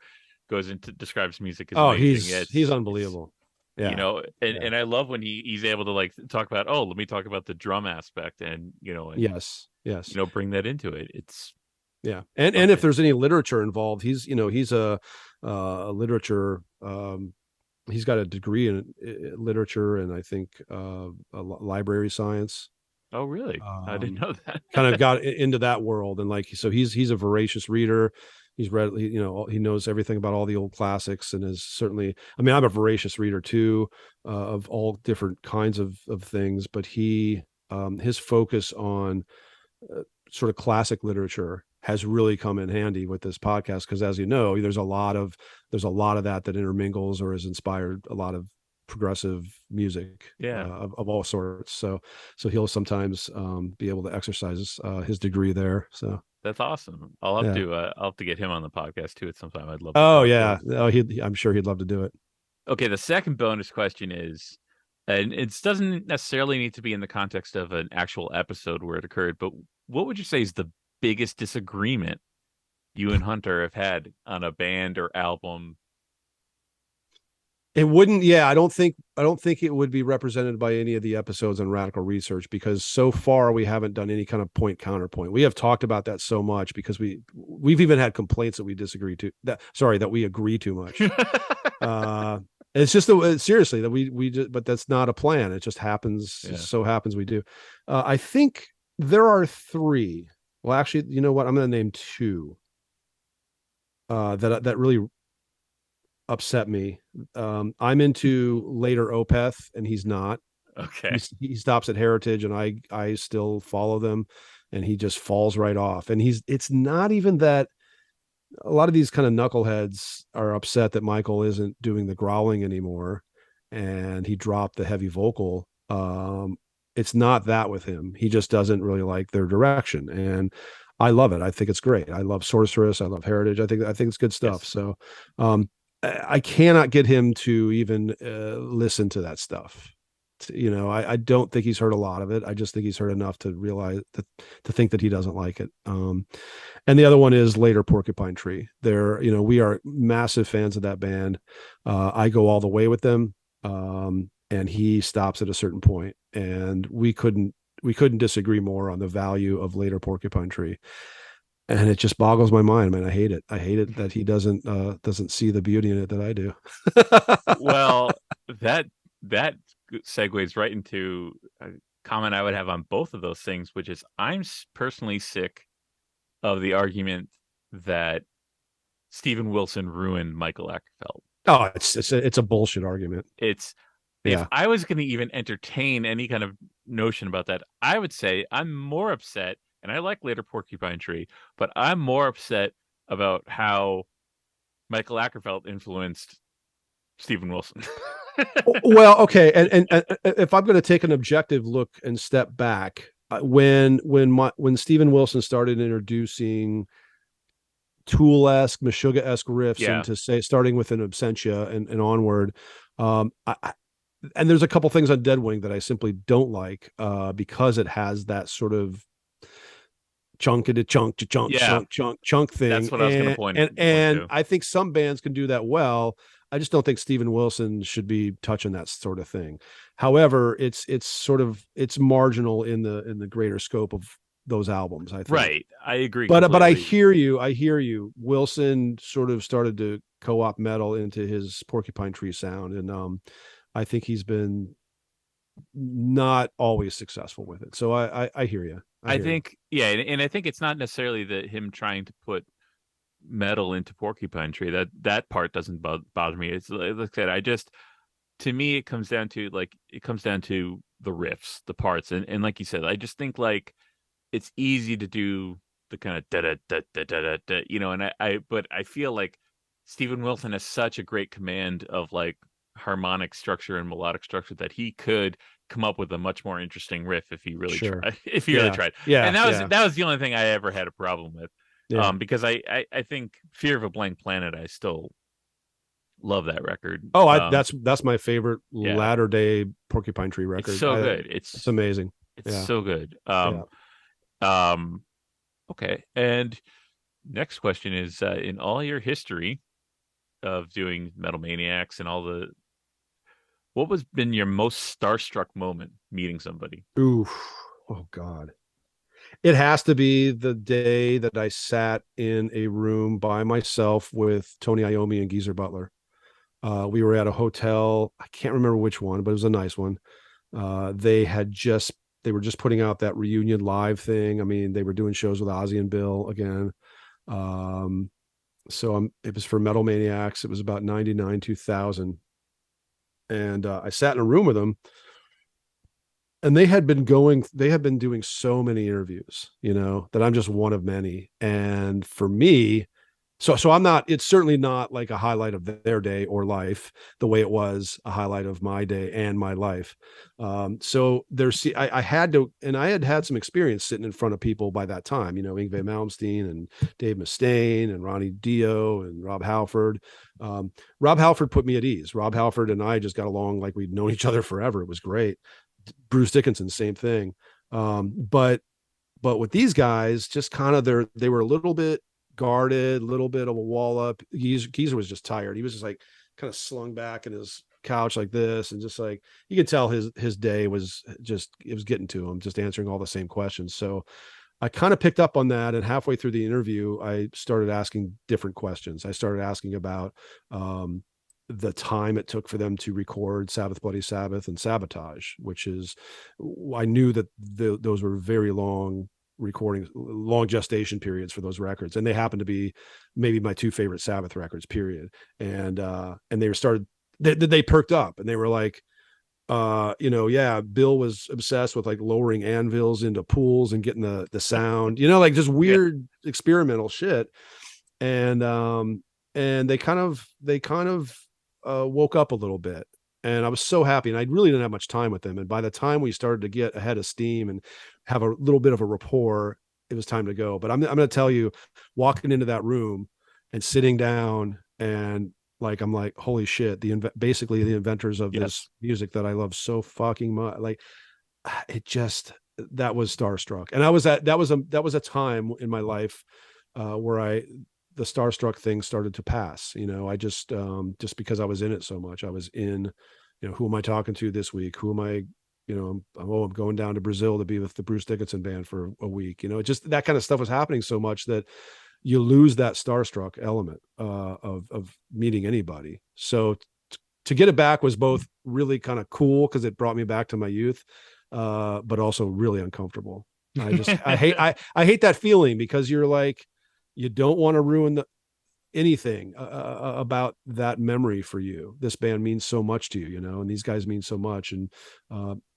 goes into describes music is amazing.
He's unbelievable. Yeah.
And I love when he's able to talk about, let me talk about the drum aspect and
yes,
bring that into it. It's
and if there's any literature involved, he's a literature. He's got a degree in literature and I think library science.
Oh, really? I didn't know that.
Kind of got into that world, and so he's a voracious reader. He's read, he knows everything about all the old classics, and is certainly. I mean, I'm a voracious reader too, of all different kinds of things. But his focus on sort of classic literature has really come in handy with this podcast, because as you know, there's a lot of that intermingles or has inspired a lot of progressive music of all sorts. So he'll sometimes be able to exercise his degree there. So
that's awesome. I'll have to get him on the podcast too at some time. I'd love to.
Oh yeah. I'm sure he'd love to do it.
Okay. The second bonus question is, and it doesn't necessarily need to be in the context of an actual episode where it occurred, but what would you say is the biggest disagreement you and Hunter have had on a band or album?
It wouldn't. Yeah, I don't think it would be represented by any of the episodes on Radical Research, because so far we haven't done any kind of point counterpoint. We have talked about that so much because we've even had complaints that we agree too much. It's just seriously that we just, but that's not a plan. It just happens. It
Yeah.
so happens we do. I think there are three. Well, actually, you know what? I'm going to name two that really upset me. I'm into later Opeth, and he's not.
Okay.
He stops at Heritage, and I still follow them, and he just falls right off. And it's not even that. A lot of these kind of knuckleheads are upset that Michael isn't doing the growling anymore, and he dropped the heavy vocal. It's not that with him. He just doesn't really like their direction, and I love it. I think it's great. I love Sorceress. I love Heritage. I think it's good stuff.
Yes.
So, I cannot get him to even listen to that stuff. I don't think he's heard a lot of it. I just think he's heard enough to realize that to think that he doesn't like it. And the other one is later Porcupine Tree. We are massive fans of that band. I go all the way with them. And he stops at a certain point, and we couldn't disagree more on the value of later Porcupine Tree. And it just boggles my mind, man. I hate it. I hate it that he doesn't see the beauty in it that I do.
Well, that segues right into a comment I would have on both of those things, which is I'm personally sick of the argument that Steven Wilson ruined Michael Ackerfeld.
Oh, it's a bullshit argument.
It's if
Yeah.
I was going to even entertain any kind of notion about that, I would say I'm more upset, and I like later Porcupine Tree, but I'm more upset about how Michael Ackerfeld influenced Steven Wilson.
Well, okay, and if I'm going to take an objective look and step back, when Steven Wilson started introducing Tool-esque, Meshuggah-esque riffs
Yeah.
into say starting with an Absentia and onward, and there's a couple things on Deadwing that I simply don't like because it has that sort of chunk to chunk to chunk
Yeah.
chunk thing.
That's what I was going to point
And
to.
I think some bands can do that well. I just don't think Steven Wilson should be touching that sort of thing. However, it's marginal in the greater scope of those albums, I think.
Right. I agree
But I
completely.
hear you. Wilson sort of started to co-op metal into his Porcupine Tree sound, and I think he's been not always successful with it. So I hear you.
I think, yeah, and I think it's not necessarily that him trying to put metal into Porcupine Tree. That part doesn't bother me. It's like I said, to me it comes down to the riffs, the parts, and like you said, I just think like it's easy to do the kind of da da da da da da, and but I feel like Steven Wilson has such a great command of like harmonic structure and melodic structure that he could come up with a much more interesting riff if he really
Sure.
tried. If he really tried,
Yeah.
and that was the only thing I ever had a problem with.
Yeah.
Because I think Fear of a Blank Planet, I still love that record.
Oh, that's my favorite
Yeah.
latter day Porcupine Tree record.
It's so good.
It's amazing.
It's
Yeah.
so good.
Yeah.
Okay. And next question is, in all your history of doing Metal Maniacs and what was been your most starstruck moment meeting somebody?
Ooh. Oh God. It has to be the day that I sat in a room by myself with Tony Iommi and Geezer Butler. We were at a hotel. I can't remember which one, but it was a nice one. They were just putting out that reunion live thing. I mean, they were doing shows with Ozzy and Bill again. It was for Metal Maniacs. It was about 99, 2000. And I sat in a room with them, and they had been doing so many interviews, that I'm just one of many. And for me, so it's certainly not like a highlight of their day or life the way it was a highlight of my day and my life. I had some experience sitting in front of people by that time, Yngwie Malmsteen and Dave Mustaine and Ronnie Dio and Rob Halford. Rob Halford put me at ease. Rob Halford and I just got along like we'd known each other forever. It was great. Bruce Dickinson, same thing. But with these guys, just kind of they were a little bit guarded, a little bit of a wall up. Geezer was just tired. He was just like kind of slung back in his couch like this, and just like you could tell his day was it was getting to him, just answering all the same questions. So I kind of picked up on that, and halfway through the interview, I started asking different questions. I started asking about the time it took for them to record Sabbath Bloody Sabbath and Sabotage, which is, I knew that those were very long recordings, long gestation periods for those records, and they happened to be maybe my two favorite Sabbath records, period. And they perked up, and they were like, yeah, Bill was obsessed with like lowering anvils into pools and getting the sound, like just weird experimental shit. And they kind of woke up a little bit, and I was so happy. And I really didn't have much time with them. And by the time we started to get ahead of steam and have a little bit of a rapport, it was time to go. But I'm going to tell you, walking into that room and sitting down, and like, I'm like, holy shit, basically the inventors of this music that I love so fucking much. Like, that was starstruck. And that was a time in my life where the starstruck thing started to pass. I just because I was in it so much. I was in, who am I talking to this week? Who am I, I'm going down to Brazil to be with the Bruce Dickinson band for a week. Just that kind of stuff was happening so much that you lose that starstruck element of meeting anybody. So to get it back was both really kind of cool because it brought me back to my youth, but also really uncomfortable. I hate that feeling, because you're like, you don't want to ruin anything about that memory for you. This band means so much to you, and these guys mean so much. And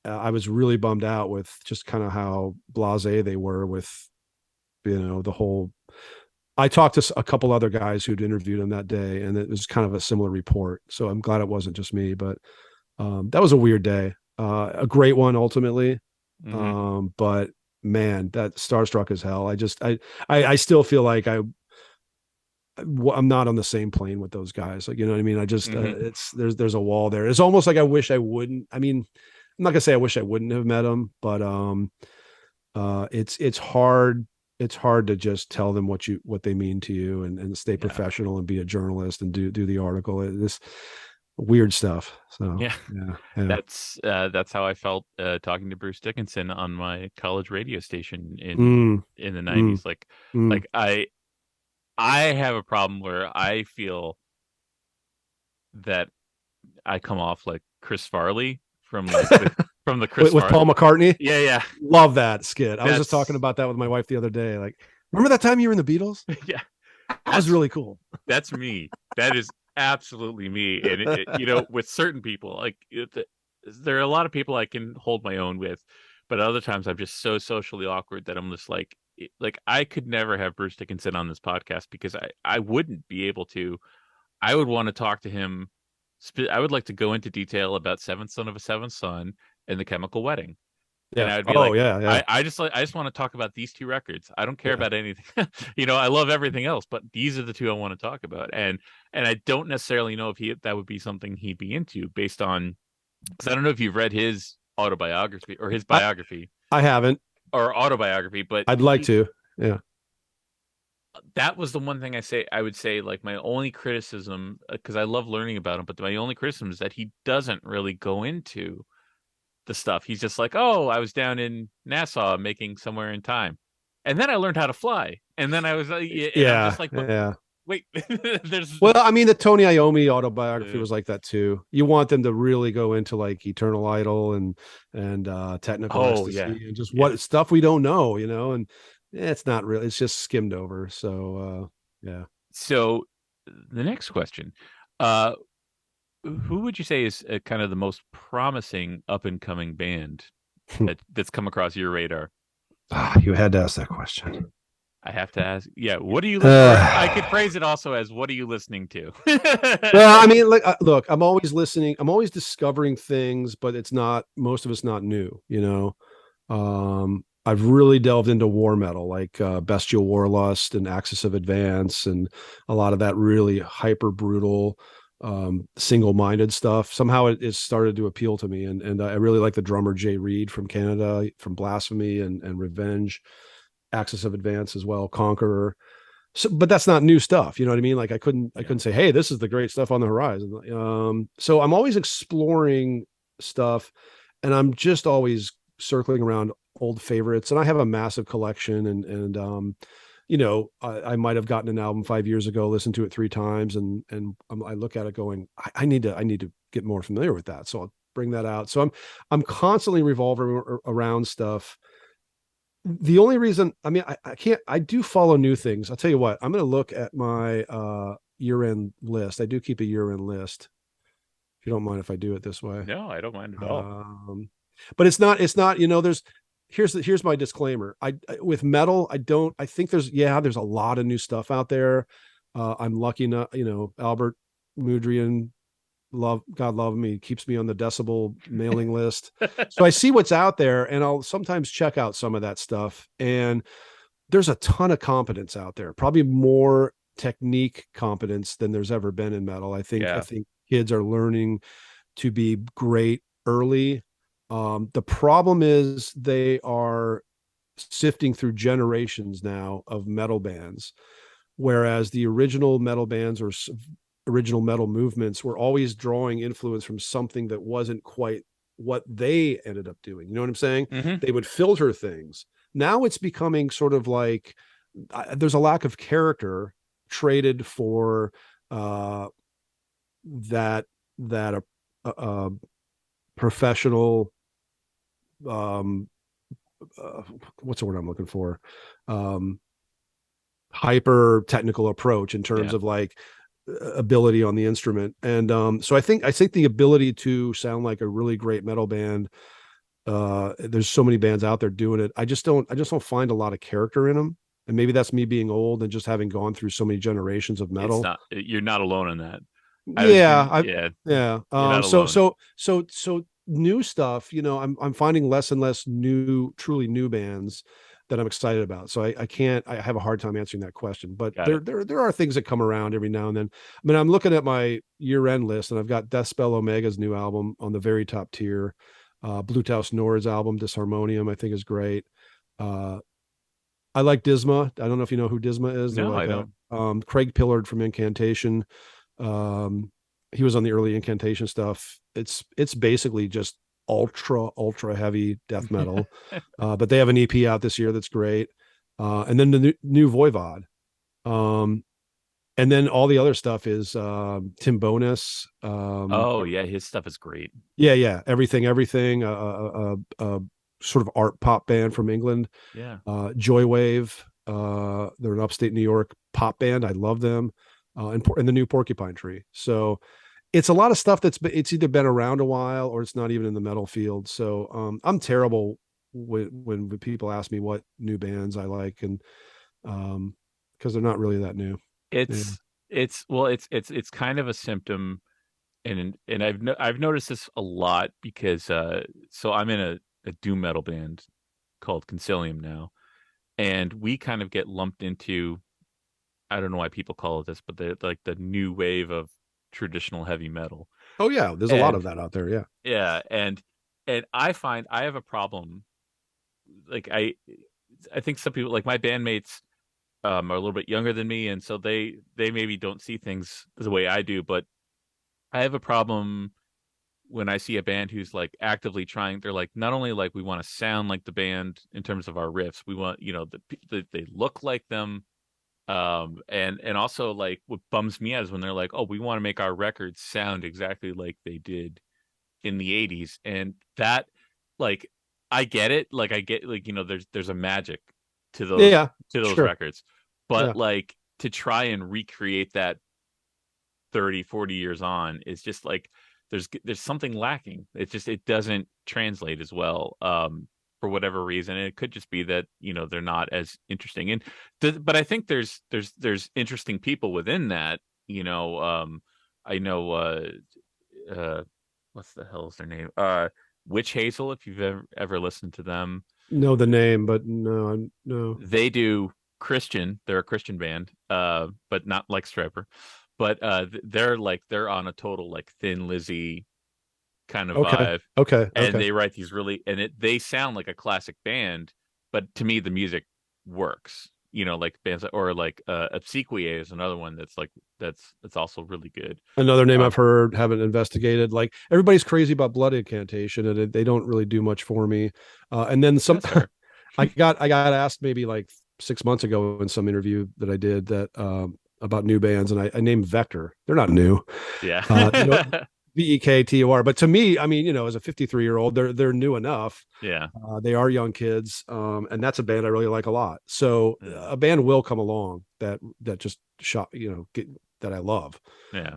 I was really bummed out with just kind of how blasé they were with, the whole. I talked to a couple other guys who'd interviewed him that day, and it was kind of a similar report. So I'm glad it wasn't just me, but that was a weird day, a great one ultimately.
Mm-hmm.
But man, that starstruck as hell. I still feel like I'm not on the same plane with those guys. Like, you know what I mean? I just, there's a wall there. It's almost like I wish I wouldn't. I mean, I'm not gonna say I wish I wouldn't have met them, but it's hard. It's hard to just tell them what they mean to you, and stay professional and be a journalist and do the article. This weird stuff. So
yeah. That's how I felt talking to Bruce Dickinson on my college radio station in the 90s. Like I have a problem where I feel that I come off like Chris Farley from from the Chris
with Paul McCartney.
Yeah.
Love that skit. I was just talking about that with my wife the other day. Like, remember that time you were in the Beatles?
Yeah.
That was really cool.
That's me. That is absolutely me. And with certain people, like there are a lot of people I can hold my own with, but other times I'm just so socially awkward that I'm just like I could never have Bruce Dickinson on this podcast, because I wouldn't be able to. I would want to talk to him. I would like to go into detail about Seventh Son of a Seventh Son and The Chemical Wedding.
Yeah.
And I would be I just want to talk about these two records. I don't care about anything. I love everything else, but these are the two I want to talk about. And I don't necessarily know if that would be something he'd be into, based on, because I don't know if you've read his autobiography or his biography.
I haven't.
Or autobiography, but
I'd like to. Yeah.
That was the one thing I would say, like, my only criticism, because I love learning about him, but my only criticism is that he doesn't really go into the stuff. He's just like, oh, I was down in Nassau making Somewhere in Time, and then I learned how to fly, and then I was I'm just like, wait, there's.
Well, I mean, the Tony Iommi autobiography was like that too. You want them to really go into like Eternal Idol and Technical Ecstasy and just what stuff we don't know, and it's not really. It's just skimmed over. So
So the next question, who would you say is kind of the most promising up and coming band that's come across your radar?
You had to ask that question.
I have to ask. Yeah, what are you listening? I could phrase it also as, what are you listening to?
Well, I mean, look, I'm always listening. I'm always discovering things, but most of it's not new. I've really delved into war metal, like Bestial Warlust and Axis of Advance, and a lot of that really hyper brutal, single-minded stuff. Somehow it started to appeal to me, and I really like the drummer Jay Reed from Canada, from Blasphemy and Revenge, Axis of Advance as well, Conqueror. So, but that's not new stuff. You know what I mean? Like I couldn't say, hey, this is the great stuff on the horizon. So I'm always exploring stuff, and I'm just always circling around old favorites. And I have a massive collection, and I might have gotten an album 5 years ago, listened to it 3 times, and I look at it going, I need to get more familiar with that. So I'll bring that out. So I'm constantly revolving around stuff. The only reason, I mean, I can't, I do follow new things. I'll tell you what, I'm going to look at my year-end list. I do keep a year-end list. If you don't mind if I do it this way.
No, I don't mind at all.
But it's not, here's my disclaimer. With metal, I think there's a lot of new stuff out there. I'm lucky enough, Albert Mudrian, God love him, he keeps me on the decibel mailing list. So I see what's out there, and I'll sometimes check out some of that stuff. And there's a ton of competence out there, probably more technique competence than there's ever been in metal. I think kids are learning to be great early. The problem is they are sifting through generations now of metal bands, whereas the original metal bands or original metal movements were always drawing influence from something that wasn't quite what they ended up doing. You know what I'm saying?
Mm-hmm.
They would filter things. Now it's becoming sort of like there's a lack of character traded for that professional what's the word I'm looking for, hyper technical approach in terms of like ability on the instrument. And so I think the ability to sound like a really great metal band, there's so many bands out there doing it. I just don't find a lot of character in them. And maybe that's me being old and just having gone through so many generations of metal.
You're not alone in that.
So new stuff, I'm finding less and less truly new bands that I'm excited about. So I have a hard time answering that question, but there are things that come around every now and then. I mean, I'm looking at my year-end list, and I've got Deathspell Omega's new album on the very top tier. Bluetooth Nord's album Disharmonium, I think, is great. I like Disma. I don't know if you know who Disma is.
No, I don't.
Craig Pillard from Incantation. He was on the early Incantation stuff. It's basically just ultra heavy death metal. But they have an EP out this year that's great. And then the new Voivod. And then all the other stuff is Tim Bonus.
His stuff is great.
Yeah. Everything. Sort of art pop band from England.
Yeah.
Joywave. They're an upstate New York pop band. I love them. And the new Porcupine Tree. So it's a lot of stuff it's either been around a while or it's not even in the metal field. So I'm terrible when people ask me what new bands I like, and because they're not really that new.
It's kind of a symptom, and I've noticed this a lot because so I'm in a doom metal band called Concilium now, and we kind of get lumped into, I don't know why people call it this, but they're like the new wave of traditional heavy metal.
Oh yeah, there's a lot of that out there.
Yeah, and I find I have a problem. Like I think some people, like my bandmates, are a little bit younger than me, and so they maybe don't see things the way I do. But I have a problem when I see a band who's like actively trying. They're like, not only like we want to sound like the band in terms of our riffs, we want they look like them. And also like what bums me out is when they're like, oh, we want to make our records sound exactly like they did in the 80s. And that, like, I get it. Like I get, like, there's a magic to those records, but like to try and recreate that 30, 40 years on is just like, there's something lacking. It doesn't translate as well. For whatever reason, and it could just be that they're not as interesting. And but I think there's interesting people within that. I know what's the hell is their name? Witch Hazel. If you've ever listened to them,
know the name, but no.
They do Christian. They're a Christian band, but not like Striper. But they're on a total like Thin Lizzy kind of vibe.
Okay.
And they write these they sound like a classic band, but to me the music works. Like bands or like Obsequiae is another one that's also really good.
Another name I've heard, haven't investigated. Like everybody's crazy about Blood Incantation, and they don't really do much for me. And then some I got asked maybe like 6 months ago in some interview that I did that about new bands, and I named Vector. They're not new.
Yeah.
You know, Vektor. But to me, I mean, as a 53-year-old, they're new enough.
Yeah.
They are young kids, and that's a band I really like a lot. So
Yeah.
a band will come along that just shot, that I love.
Yeah.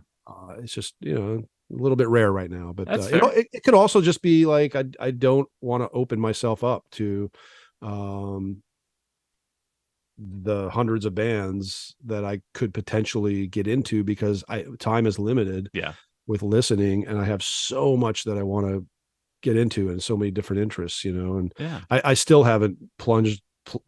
It's just a little bit rare right now, but
That's fair.
it could also just be like I don't want to open myself up to um, the hundreds of bands that I could potentially get into because time is limited
Yeah.
with listening, and I have so much that I want to get into and so many different interests, and
Yeah.
I still haven't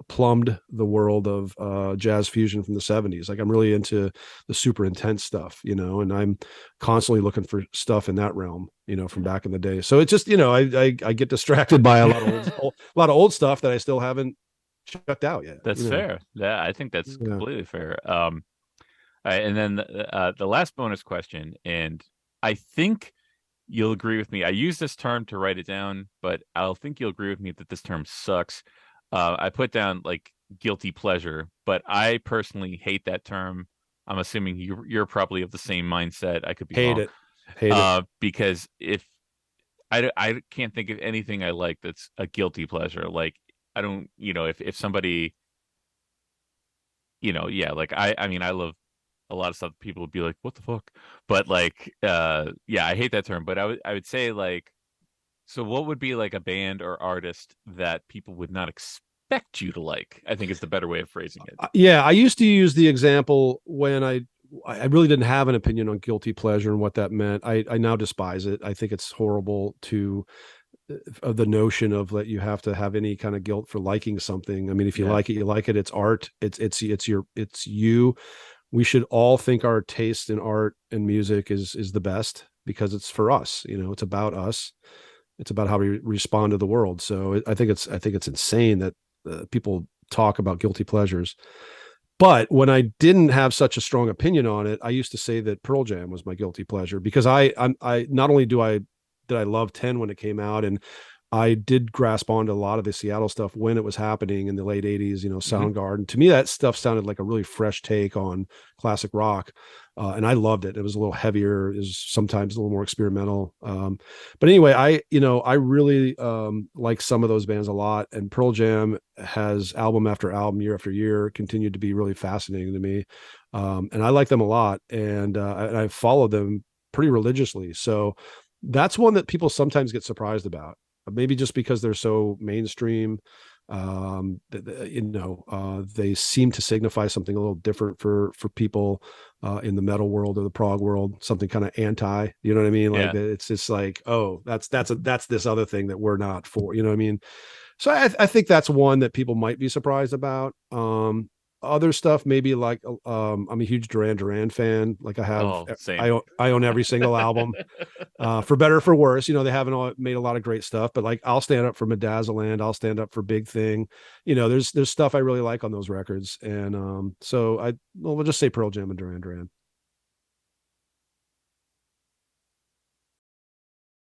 plumbed the world of jazz fusion from the 70s. Like I'm really into the super intense stuff, and I'm constantly looking for stuff in that realm, from back in the day. So it's just, I get distracted by a lot of old stuff that I still haven't checked out yet.
That's fair. Yeah, I think that's completely fair. All right, and then the last bonus question, and I think you'll agree with me. I use this term to write it down, but I'll think you'll agree with me that this term sucks. I put down like guilty pleasure, but I personally hate that term. I'm assuming you're probably of the same mindset. I could be
Hate
wrong.
it.
Because if I can't think of anything I like that's a guilty pleasure. Like I don't, if somebody, yeah, like I mean, I love a lot of stuff. People would be like, "What the fuck?" But like, yeah, I hate that term. But I would say like, so what would be like a band or artist that people would not expect you to like? I think is the better way of phrasing it.
Yeah, I used to use the example when I really didn't have an opinion on guilty pleasure and what that meant. I now despise it. I think it's horrible to of the notion of that you have to have any kind of guilt for liking something. I mean, if you
Yeah.
like it, you like it. It's art. It's you. We should all think our taste in art and music is the best because it's for us. It's about us. It's about how we respond to the world. So I think it's insane that people talk about guilty pleasures. But when I didn't have such a strong opinion on it, I used to say that Pearl Jam was my guilty pleasure because I not only did I love 10 when it came out, and I did grasp onto a lot of the Seattle stuff when it was happening in the late 80s, Soundgarden. To me, that stuff sounded like a really fresh take on classic rock. And I loved it. It was a little heavier, is sometimes a little more experimental. But anyway, I really like some of those bands a lot. And Pearl Jam has album after album, year after year, continued to be really fascinating to me. And I like them a lot. And I've followed them pretty religiously. So that's one that people sometimes get surprised about. Maybe just because they're so mainstream, they seem to signify something a little different for people in the metal world or the prog world, something kind of anti. You know what I mean? Like it's just like, oh, that's this other thing that we're not for. You know what I mean? So I think that's one that people might be surprised about. Other stuff, maybe like I'm a huge Duran Duran fan. Like
Same.
I own every single album. For better or for worse, they haven't made a lot of great stuff, but like I'll stand up for Medazzaland, I'll stand up for Big Thing. There's stuff I really like on those records, and so we'll just say Pearl Jam and Duran Duran.